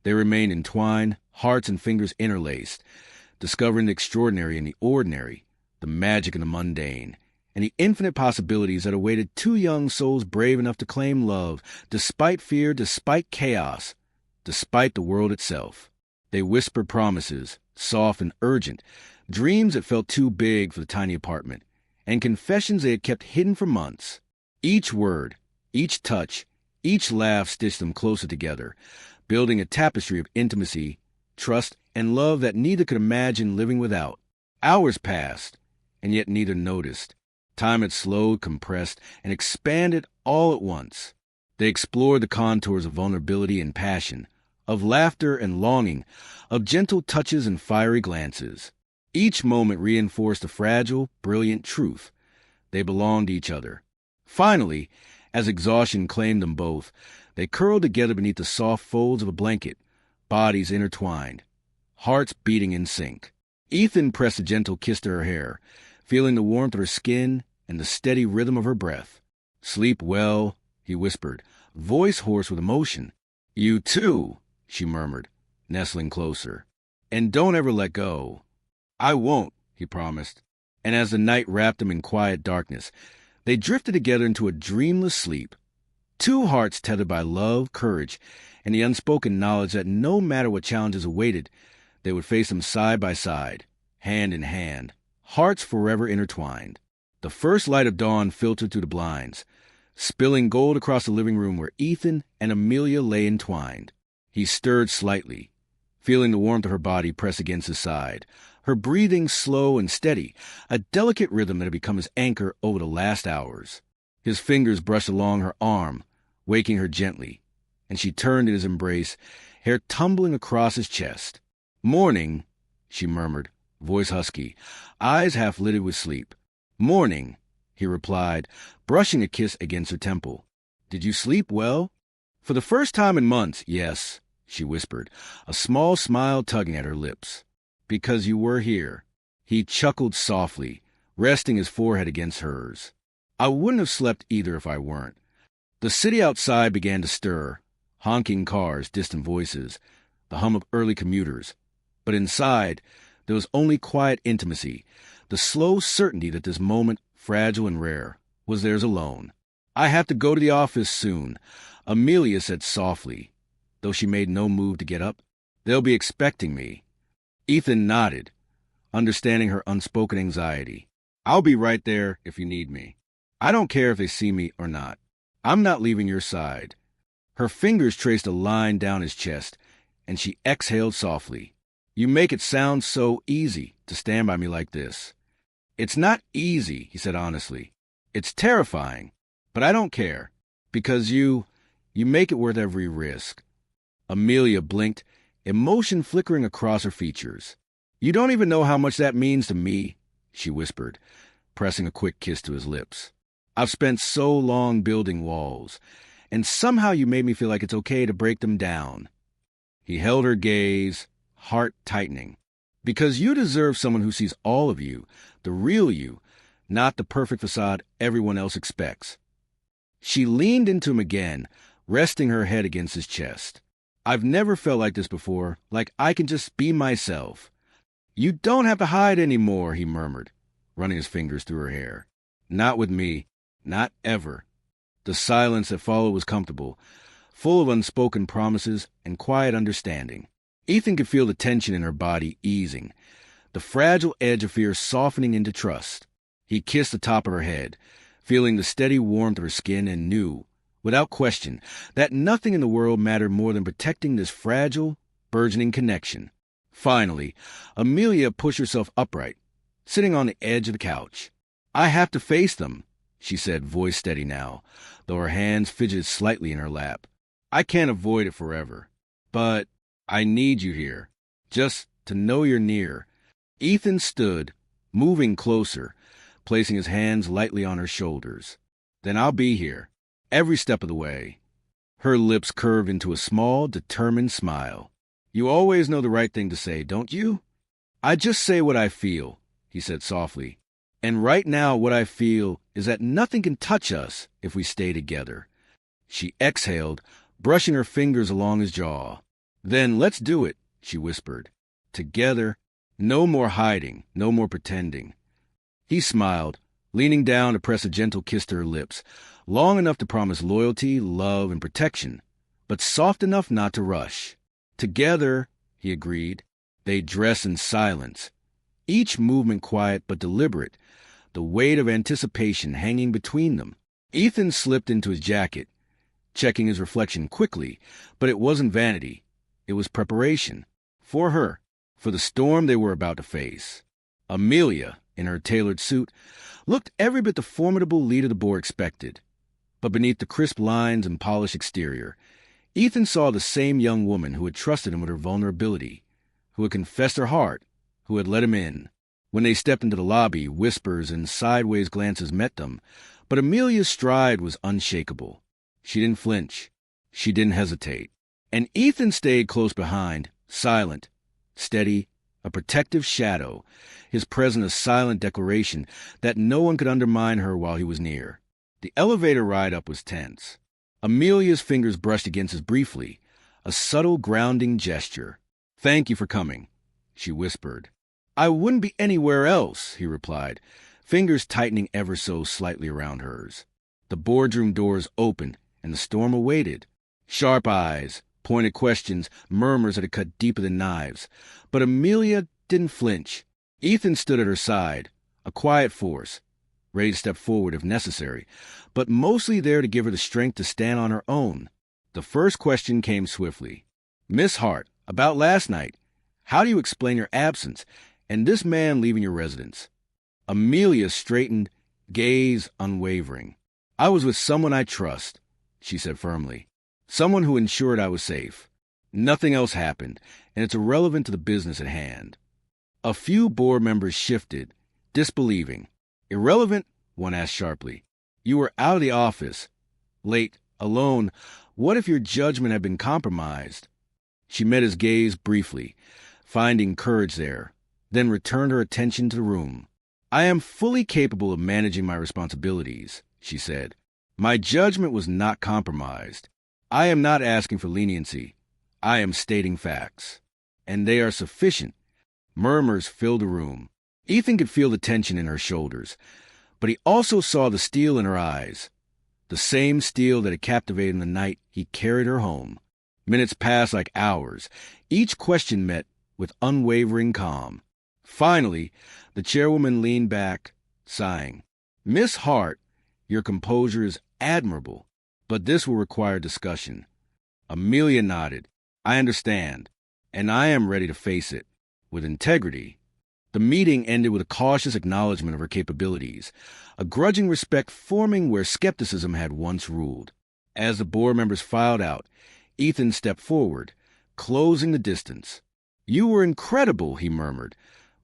they remained entwined, hearts and fingers interlaced, discovering the extraordinary in the ordinary, the magic in the mundane, and the infinite possibilities that awaited two young souls brave enough to claim love, despite fear, despite chaos, despite the world itself. They whispered promises, soft and urgent, dreams that felt too big for the tiny apartment, and confessions they had kept hidden for months. Each word, each touch, each laugh stitched them closer together, building a tapestry of intimacy, trust, and love that neither could imagine living without. Hours passed, and yet neither noticed. Time had slowed, compressed, and expanded all at once. They explored the contours of vulnerability and passion, of laughter and longing, of gentle touches and fiery glances. Each moment reinforced the fragile, brilliant truth. They belonged to each other. Finally, as exhaustion claimed them both, they curled together beneath the soft folds of a blanket, bodies intertwined, hearts beating in sync. Ethan pressed a gentle kiss to her hair, feeling the warmth of her skin and the steady rhythm of her breath. "Sleep well," he whispered, voice hoarse with emotion. "You too," she murmured, nestling closer. "And don't ever let go." "I won't," he promised. and as the night wrapped them in quiet darkness, they drifted together into a dreamless sleep. Two hearts tethered by love, courage, and the unspoken knowledge that no matter what challenges awaited, they would face them side by side, hand in hand, hearts forever intertwined. The first light of dawn filtered through the blinds, spilling gold across the living room where Ethan and Amelia lay entwined. He stirred slightly, feeling the warmth of her body press against his side, her breathing slow and steady, a delicate rhythm that had become his anchor over the last hours. His fingers brushed along her arm, waking her gently, and she turned in his embrace, hair tumbling across his chest. "Morning," she murmured, voice husky, eyes half-lidded with sleep. "Morning," he replied, brushing a kiss against her temple. "Did you sleep well?" "For the first time in months, yes," she whispered, a small smile tugging at her lips. "Because you were here." He chuckled softly, resting his forehead against hers. "I wouldn't have slept either if I weren't." The city outside began to stir, honking cars, distant voices, the hum of early commuters. But inside, there was only quiet intimacy, the slow certainty that this moment, fragile and rare, was theirs alone. "I have to go to the office soon," Amelia said softly, though she made no move to get up. "They'll be expecting me." Ethan nodded, understanding her unspoken anxiety. "I'll be right there if you need me. I don't care if they see me or not. I'm not leaving your side." Her fingers traced a line down his chest, and she exhaled softly. "You make it sound so easy to stand by me like this." "It's not easy," he said honestly. "It's terrifying, but I don't care, because you make it worth every risk." Amelia blinked, emotion flickering across her features. "You don't even know how much that means to me," she whispered, pressing a quick kiss to his lips. "I've spent so long building walls, and somehow you made me feel like it's okay to break them down." He held her gaze, heart tightening. "Because you deserve someone who sees all of you, the real you, not the perfect facade everyone else expects." She leaned into him again, resting her head against his chest. "I've never felt like this before, like I can just be myself." "You don't have to hide anymore," he murmured, running his fingers through her hair. "Not with me. Not ever." The silence that followed was comfortable, full of unspoken promises and quiet understanding. Ethan could feel the tension in her body easing, the fragile edge of fear softening into trust. He kissed the top of her head, feeling the steady warmth of her skin, and knew, without question, that nothing in the world mattered more than protecting this fragile, burgeoning connection. Finally, Amelia pushed herself upright, sitting on the edge of the couch. "I have to face them," she said, voice steady now, though her hands fidgeted slightly in her lap. "I can't avoid it forever. But I need you here, just to know you're near." Ethan stood, moving closer, placing his hands lightly on her shoulders. "Then I'll be here, every step of the way." Her lips curved into a small, determined smile. "You always know the right thing to say, don't you?" "I just say what I feel," he said softly. "And right now what I feel is that nothing can touch us if we stay together." She exhaled, brushing her fingers along his jaw. "Then let's do it," she whispered. "Together, no more hiding, no more pretending." He smiled, leaning down to press a gentle kiss to her lips, long enough to promise loyalty, love, and protection, but soft enough not to rush. "Together," he agreed. They dressed in silence, each movement quiet but deliberate, the weight of anticipation hanging between them. Ethan slipped into his jacket, checking his reflection quickly, but it wasn't vanity. It was preparation. For her, for the storm they were about to face. Amelia, in her tailored suit, looked every bit the formidable leader the boar expected. But beneath the crisp lines and polished exterior, Ethan saw the same young woman who had trusted him with her vulnerability, who had confessed her heart, who had let him in. When they stepped into the lobby, whispers and sideways glances met them, but Amelia's stride was unshakable. She didn't flinch. She didn't hesitate. And Ethan stayed close behind, silent, steady, a protective shadow, his presence a silent declaration that no one could undermine her while he was near. The elevator ride up was tense. Amelia's fingers brushed against his briefly, a subtle grounding gesture. "Thank you for coming," she whispered. I wouldn't be anywhere else, he replied, fingers tightening ever so slightly around hers. The boardroom doors opened, and the storm awaited. Sharp eyes, pointed questions, murmurs that had cut deeper than knives. But Amelia didn't flinch. Ethan stood at her side, a quiet force, ready to step forward if necessary, but mostly there to give her the strength to stand on her own. The first question came swiftly. Miss Hart, about last night. How do you explain your absence and this man leaving your residence? Amelia straightened, gaze unwavering. I was with someone I trust, she said firmly. Someone who ensured I was safe. Nothing else happened, and it's irrelevant to the business at hand. A few board members shifted, disbelieving. Irrelevant? One asked sharply. You were out of the office. Late, alone. What if your judgment had been compromised? She met his gaze briefly, finding courage there, then returned her attention to the room. I am fully capable of managing my responsibilities, she said. My judgment was not compromised. I am not asking for leniency. I am stating facts. And they are sufficient. Murmurs filled the room. Ethan could feel the tension in her shoulders, but he also saw the steel in her eyes, the same steel that had captivated him the night he carried her home. Minutes passed like hours, each question met with unwavering calm. Finally, the chairwoman leaned back, sighing. Miss Hart, your composure is admirable, but this will require discussion. Amelia nodded. I understand, and I am ready to face it, with integrity. The meeting ended with a cautious acknowledgement of her capabilities, a grudging respect forming where skepticism had once ruled. As the board members filed out, Ethan stepped forward, closing the distance. You were incredible, he murmured,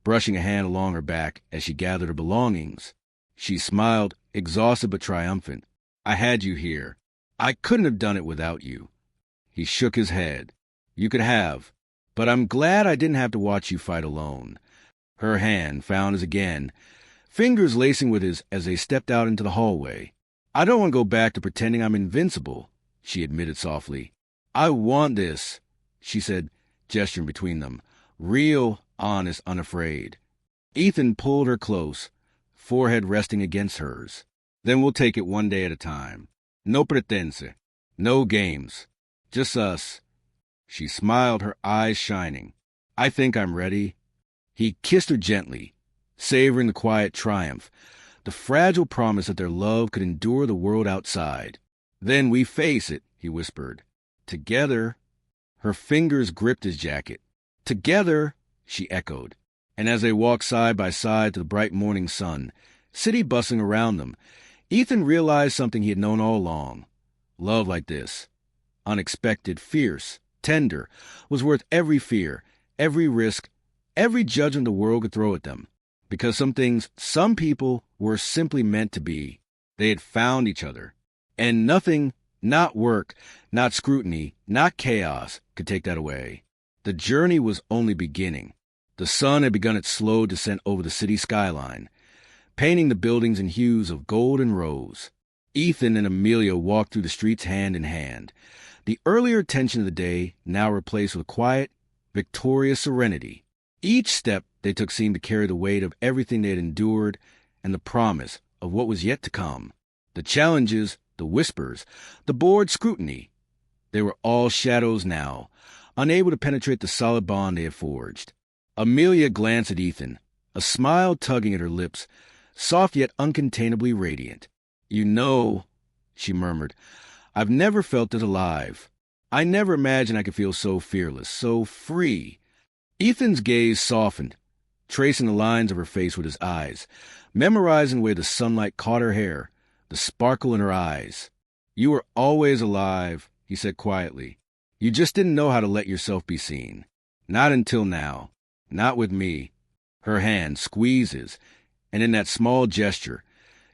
brushing a hand along her back as she gathered her belongings. She smiled, exhausted but triumphant. I had you here. I couldn't have done it without you. He shook his head. You could have, but I'm glad I didn't have to watch you fight alone. Her hand found his again, fingers lacing with his as they stepped out into the hallway. I don't want to go back to pretending I'm invincible, she admitted softly. I want this, she said, gesturing between them. Real, honest, unafraid. Ethan pulled her close, forehead resting against hers. Then we'll take it one day at a time. No pretense. No games. Just us. She smiled, her eyes shining. I think I'm ready. He kissed her gently, savoring the quiet triumph, the fragile promise that their love could endure the world outside. Then we face it, he whispered. Together. Her fingers gripped his jacket. Together, she echoed. And as they walked side by side to the bright morning sun, city bustling around them, Ethan realized something he had known all along. Love like this, unexpected, fierce, tender, was worth every fear, every risk, every judgment the world could throw at them. Because some things, some people, were simply meant to be. They had found each other. And nothing, not work, not scrutiny, not chaos, could take that away. The journey was only beginning. The sun had begun its slow descent over the city skyline, painting the buildings in hues of gold and rose. Ethan and Amelia walked through the streets hand in hand, the earlier tension of the day now replaced with quiet, victorious serenity. Each step they took seemed to carry the weight of everything they had endured and the promise of what was yet to come. The challenges, the whispers, the bored scrutiny. They were all shadows now, unable to penetrate the solid bond they had forged. Amelia glanced at Ethan, a smile tugging at her lips, soft yet uncontainably radiant. You know, she murmured, I've never felt this alive. I never imagined I could feel so fearless, so free. Ethan's gaze softened, tracing the lines of her face with his eyes, memorizing the way the sunlight caught her hair, the sparkle in her eyes. You were always alive, he said quietly. You just didn't know how to let yourself be seen. Not until now. Not with me. Her hand squeezes, and in that small gesture,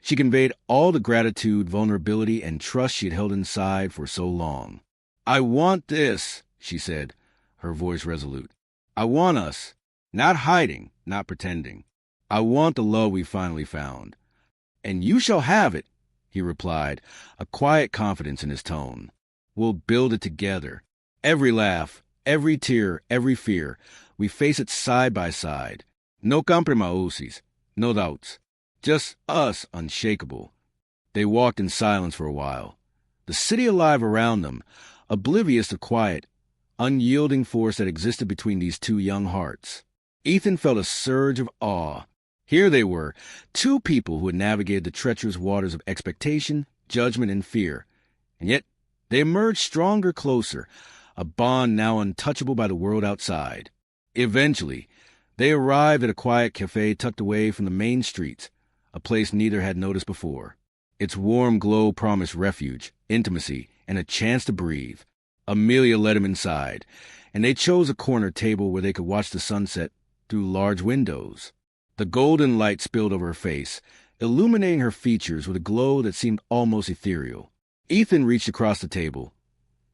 she conveyed all the gratitude, vulnerability, and trust she had held inside for so long. I want this, she said, her voice resolute. I want us. Not hiding, not pretending. I want the love we finally found. And you shall have it, he replied, a quiet confidence in his tone. We'll build it together. Every laugh, every tear, every fear, we face it side by side. No compromisos, no doubts. Just us, unshakable. They walked in silence for a while, the city alive around them, oblivious to quiet, unyielding force that existed between these two young hearts. Ethan felt a surge of awe. Here they were, two people who had navigated the treacherous waters of expectation, judgment, and fear. And yet, they emerged stronger, closer, a bond now untouchable by the world outside. Eventually, they arrived at a quiet cafe tucked away from the main streets, a place neither had noticed before. Its warm glow promised refuge, intimacy, and a chance to breathe. Amelia led him inside, and they chose a corner table where they could watch the sunset through large windows. The golden light spilled over her face, illuminating her features with a glow that seemed almost ethereal. Ethan reached across the table,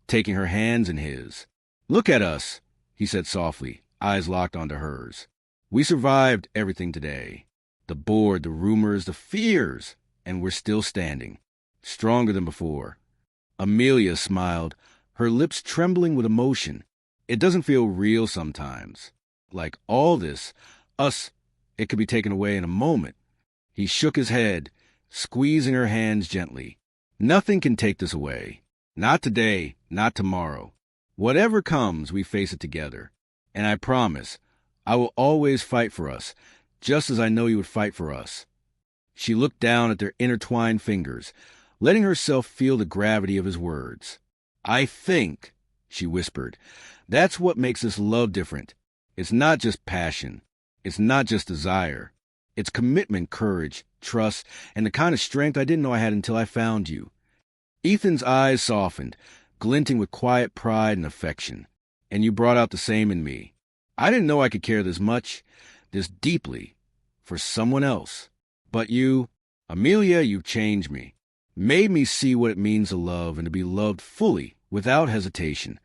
taking her hands in his. "Look at us," he said softly, eyes locked onto hers. "We survived everything today. The board, the rumors, the fears, and we're still standing, stronger than before." Amelia smiled, her lips trembling with emotion. "It doesn't feel real sometimes. Like all this, us, it could be taken away in a moment." He shook his head, squeezing her hands gently. "Nothing can take this away. Not today, not tomorrow. Whatever comes, we face it together. And I promise, I will always fight for us, just as I know you would fight for us." She looked down at their intertwined fingers, letting herself feel the gravity of his words. "I think," she whispered, "that's what makes this love different. It's not just passion. It's not just desire. It's commitment, courage, trust, and the kind of strength I didn't know I had until I found you." Ethan's eyes softened, glinting with quiet pride and affection. "And you brought out the same in me. I didn't know I could care this much, this deeply, for someone else. But you, Amelia, you've changed me. Made me see what it means to love and to be loved fully, without hesitation."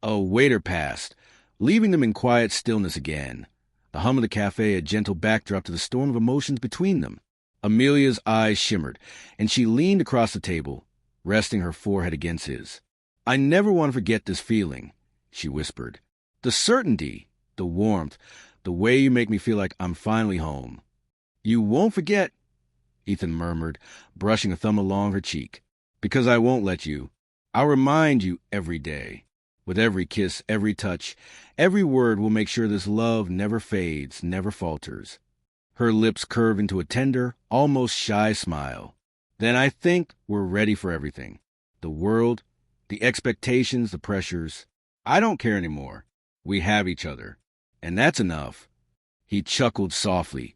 A waiter passed, leaving them in quiet stillness again. The hum of the cafe a gentle backdrop to the storm of emotions between them. Amelia's eyes shimmered, and she leaned across the table, resting her forehead against his. "I never want to forget this feeling," she whispered. "The certainty, the warmth, the way you make me feel like I'm finally home." "You won't forget," Ethan murmured, brushing a thumb along her cheek. "Because I won't let you. I'll remind you every day. With every kiss, every touch, every word will make sure this love never fades, never falters." Her lips curved into a tender, almost shy smile. "Then I think we're ready for everything. The world, the expectations, the pressures. I don't care anymore. We have each other. And that's enough." He chuckled softly,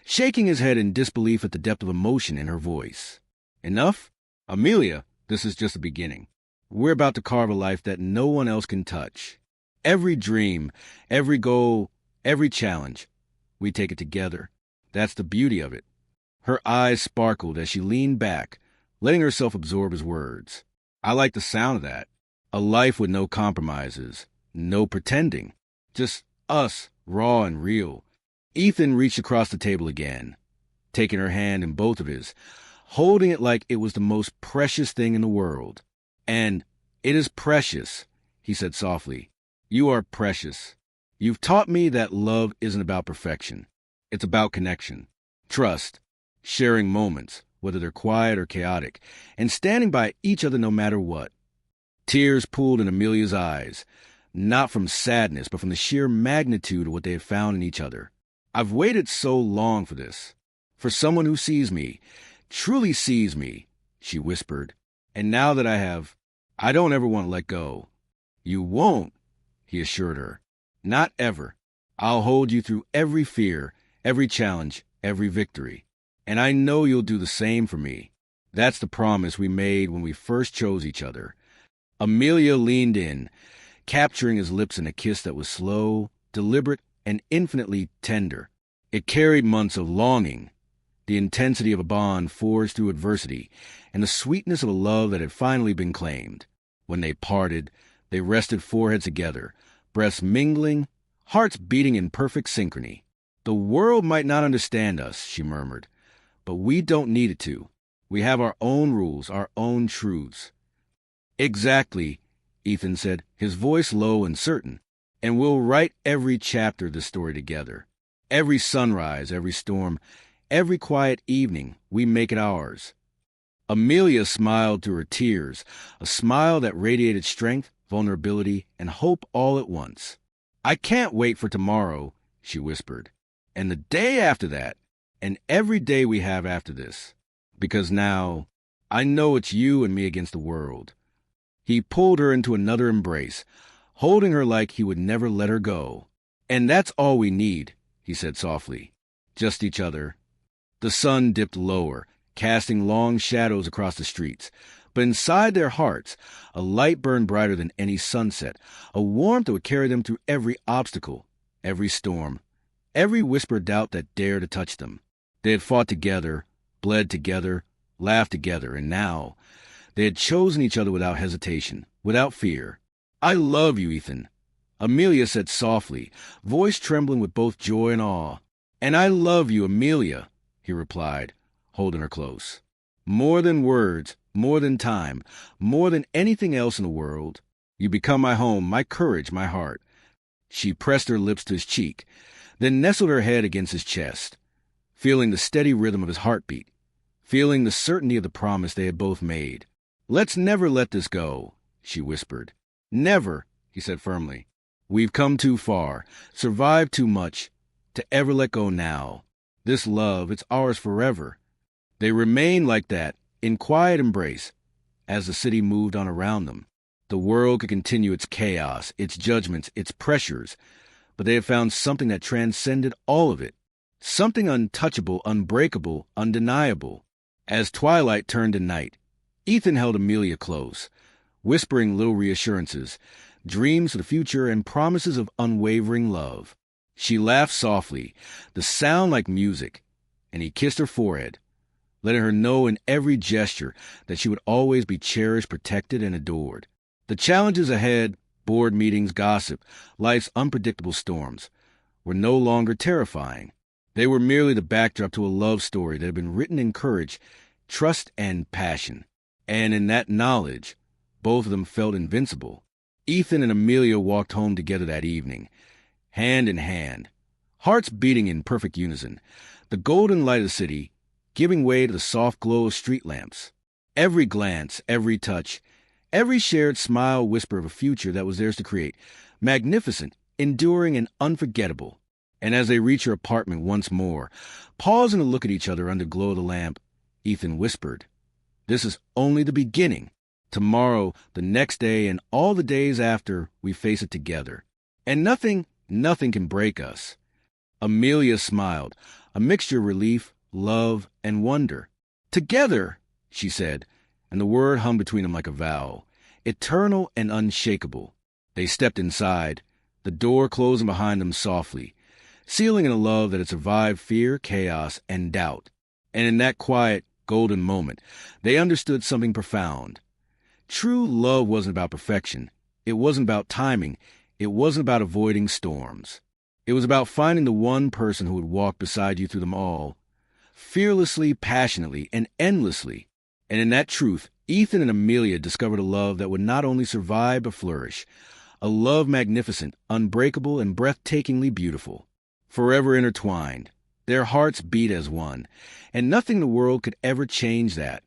shaking his head in disbelief at the depth of emotion in her voice. "Enough? Amelia, this is just the beginning. We're about to carve a life that no one else can touch. Every dream, every goal, every challenge, we take it together. That's the beauty of it." Her eyes sparkled as she leaned back, letting herself absorb his words. "I like the sound of that. A life with no compromises, no pretending. Just us, raw and real." Ethan reached across the table again, taking her hand in both of his, holding it like it was the most precious thing in the world. "And it is precious," he said softly. "You are precious. You've taught me that love isn't about perfection. It's about connection, trust, sharing moments, whether they're quiet or chaotic, and standing by each other no matter what." Tears pooled in Amelia's eyes, not from sadness, but from the sheer magnitude of what they had found in each other. "I've waited so long for this. For someone who sees me, truly sees me," she whispered. "And now that I have, I don't ever want to let go." "You won't," he assured her. "Not ever. I'll hold you through every fear, every challenge, every victory. And I know you'll do the same for me. That's the promise we made when we first chose each other." Amelia leaned in, capturing his lips in a kiss that was slow, deliberate, and infinitely tender. It carried months of longing, the intensity of a bond forged through adversity, and the sweetness of a love that had finally been claimed. When they parted, they rested foreheads together, breaths mingling, hearts beating in perfect synchrony. "The world might not understand us," she murmured, "but we don't need it to. We have our own rules, our own truths." "Exactly," Ethan said, his voice low and certain. "And we'll write every chapter of this story together. Every sunrise, every storm, every quiet evening, we make it ours. Amelia smiled through her tears, a smile that radiated strength, vulnerability, and hope all at once. "I can't wait for tomorrow," she whispered, "and the day after that, and every day we have after this. Because now, I know it's you and me against the world." He pulled her into another embrace, holding her like he would never let her go. "And that's all we need," he said softly. "Just each other." The sun dipped lower, casting long shadows across the streets. But inside their hearts, a light burned brighter than any sunset, a warmth that would carry them through every obstacle, every storm, every whispered doubt that dared to touch them. They had fought together, bled together, laughed together, and now they had chosen each other without hesitation, without fear. "I love you, Ethan," Amelia said softly, voice trembling with both joy and awe. "And I love you, Amelia," he replied, holding her close. "More than words, more than time, more than anything else in the world. You become my home, my courage, my heart." She pressed her lips to his cheek, then nestled her head against his chest, feeling the steady rhythm of his heartbeat, feeling the certainty of the promise they had both made. "Let's never let this go," she whispered. "Never," he said firmly. "We've come too far, survived too much, to ever let go now. This love, it's ours forever." They remained like that, in quiet embrace, as the city moved on around them. The world could continue its chaos, its judgments, its pressures, but they had found something that transcended all of it, something untouchable, unbreakable, undeniable. As twilight turned to night, Ethan held Amelia close, whispering little reassurances, dreams of the future, and promises of unwavering love. She laughed softly, the sound like music, and he kissed her forehead, letting her know in every gesture that she would always be cherished, protected, and adored. The challenges ahead, board meetings, gossip, life's unpredictable storms, were no longer terrifying. They were merely the backdrop to a love story that had been written in courage, trust, and passion. And in that knowledge, both of them felt invincible. Ethan and Amelia walked home together that evening, hand in hand, hearts beating in perfect unison, the golden light of the city giving way to the soft glow of street lamps. Every glance, every touch, every shared smile whisper of a future that was theirs to create, magnificent, enduring, and unforgettable. And as they reached her apartment once more, pausing to look at each other under the glow of the lamp, Ethan whispered, "This is only the beginning. Tomorrow, the next day, and all the days after, we face it together. And nothing can break us." Amelia smiled, a mixture of relief, love, and wonder. "Together," she said, and the word hung between them like a vow, eternal and unshakable. They stepped inside, the door closing behind them softly, sealing in a love that had survived fear, chaos, and doubt. And in that quiet, golden moment, they understood something profound. True love wasn't about perfection. It wasn't about timing. It wasn't about avoiding storms. It was about finding the one person who would walk beside you through them all, fearlessly, passionately, and endlessly. And in that truth, Ethan and Amelia discovered a love that would not only survive but flourish, a love magnificent, unbreakable, and breathtakingly beautiful. Forever intertwined, their hearts beat as one, and nothing in the world could ever change that.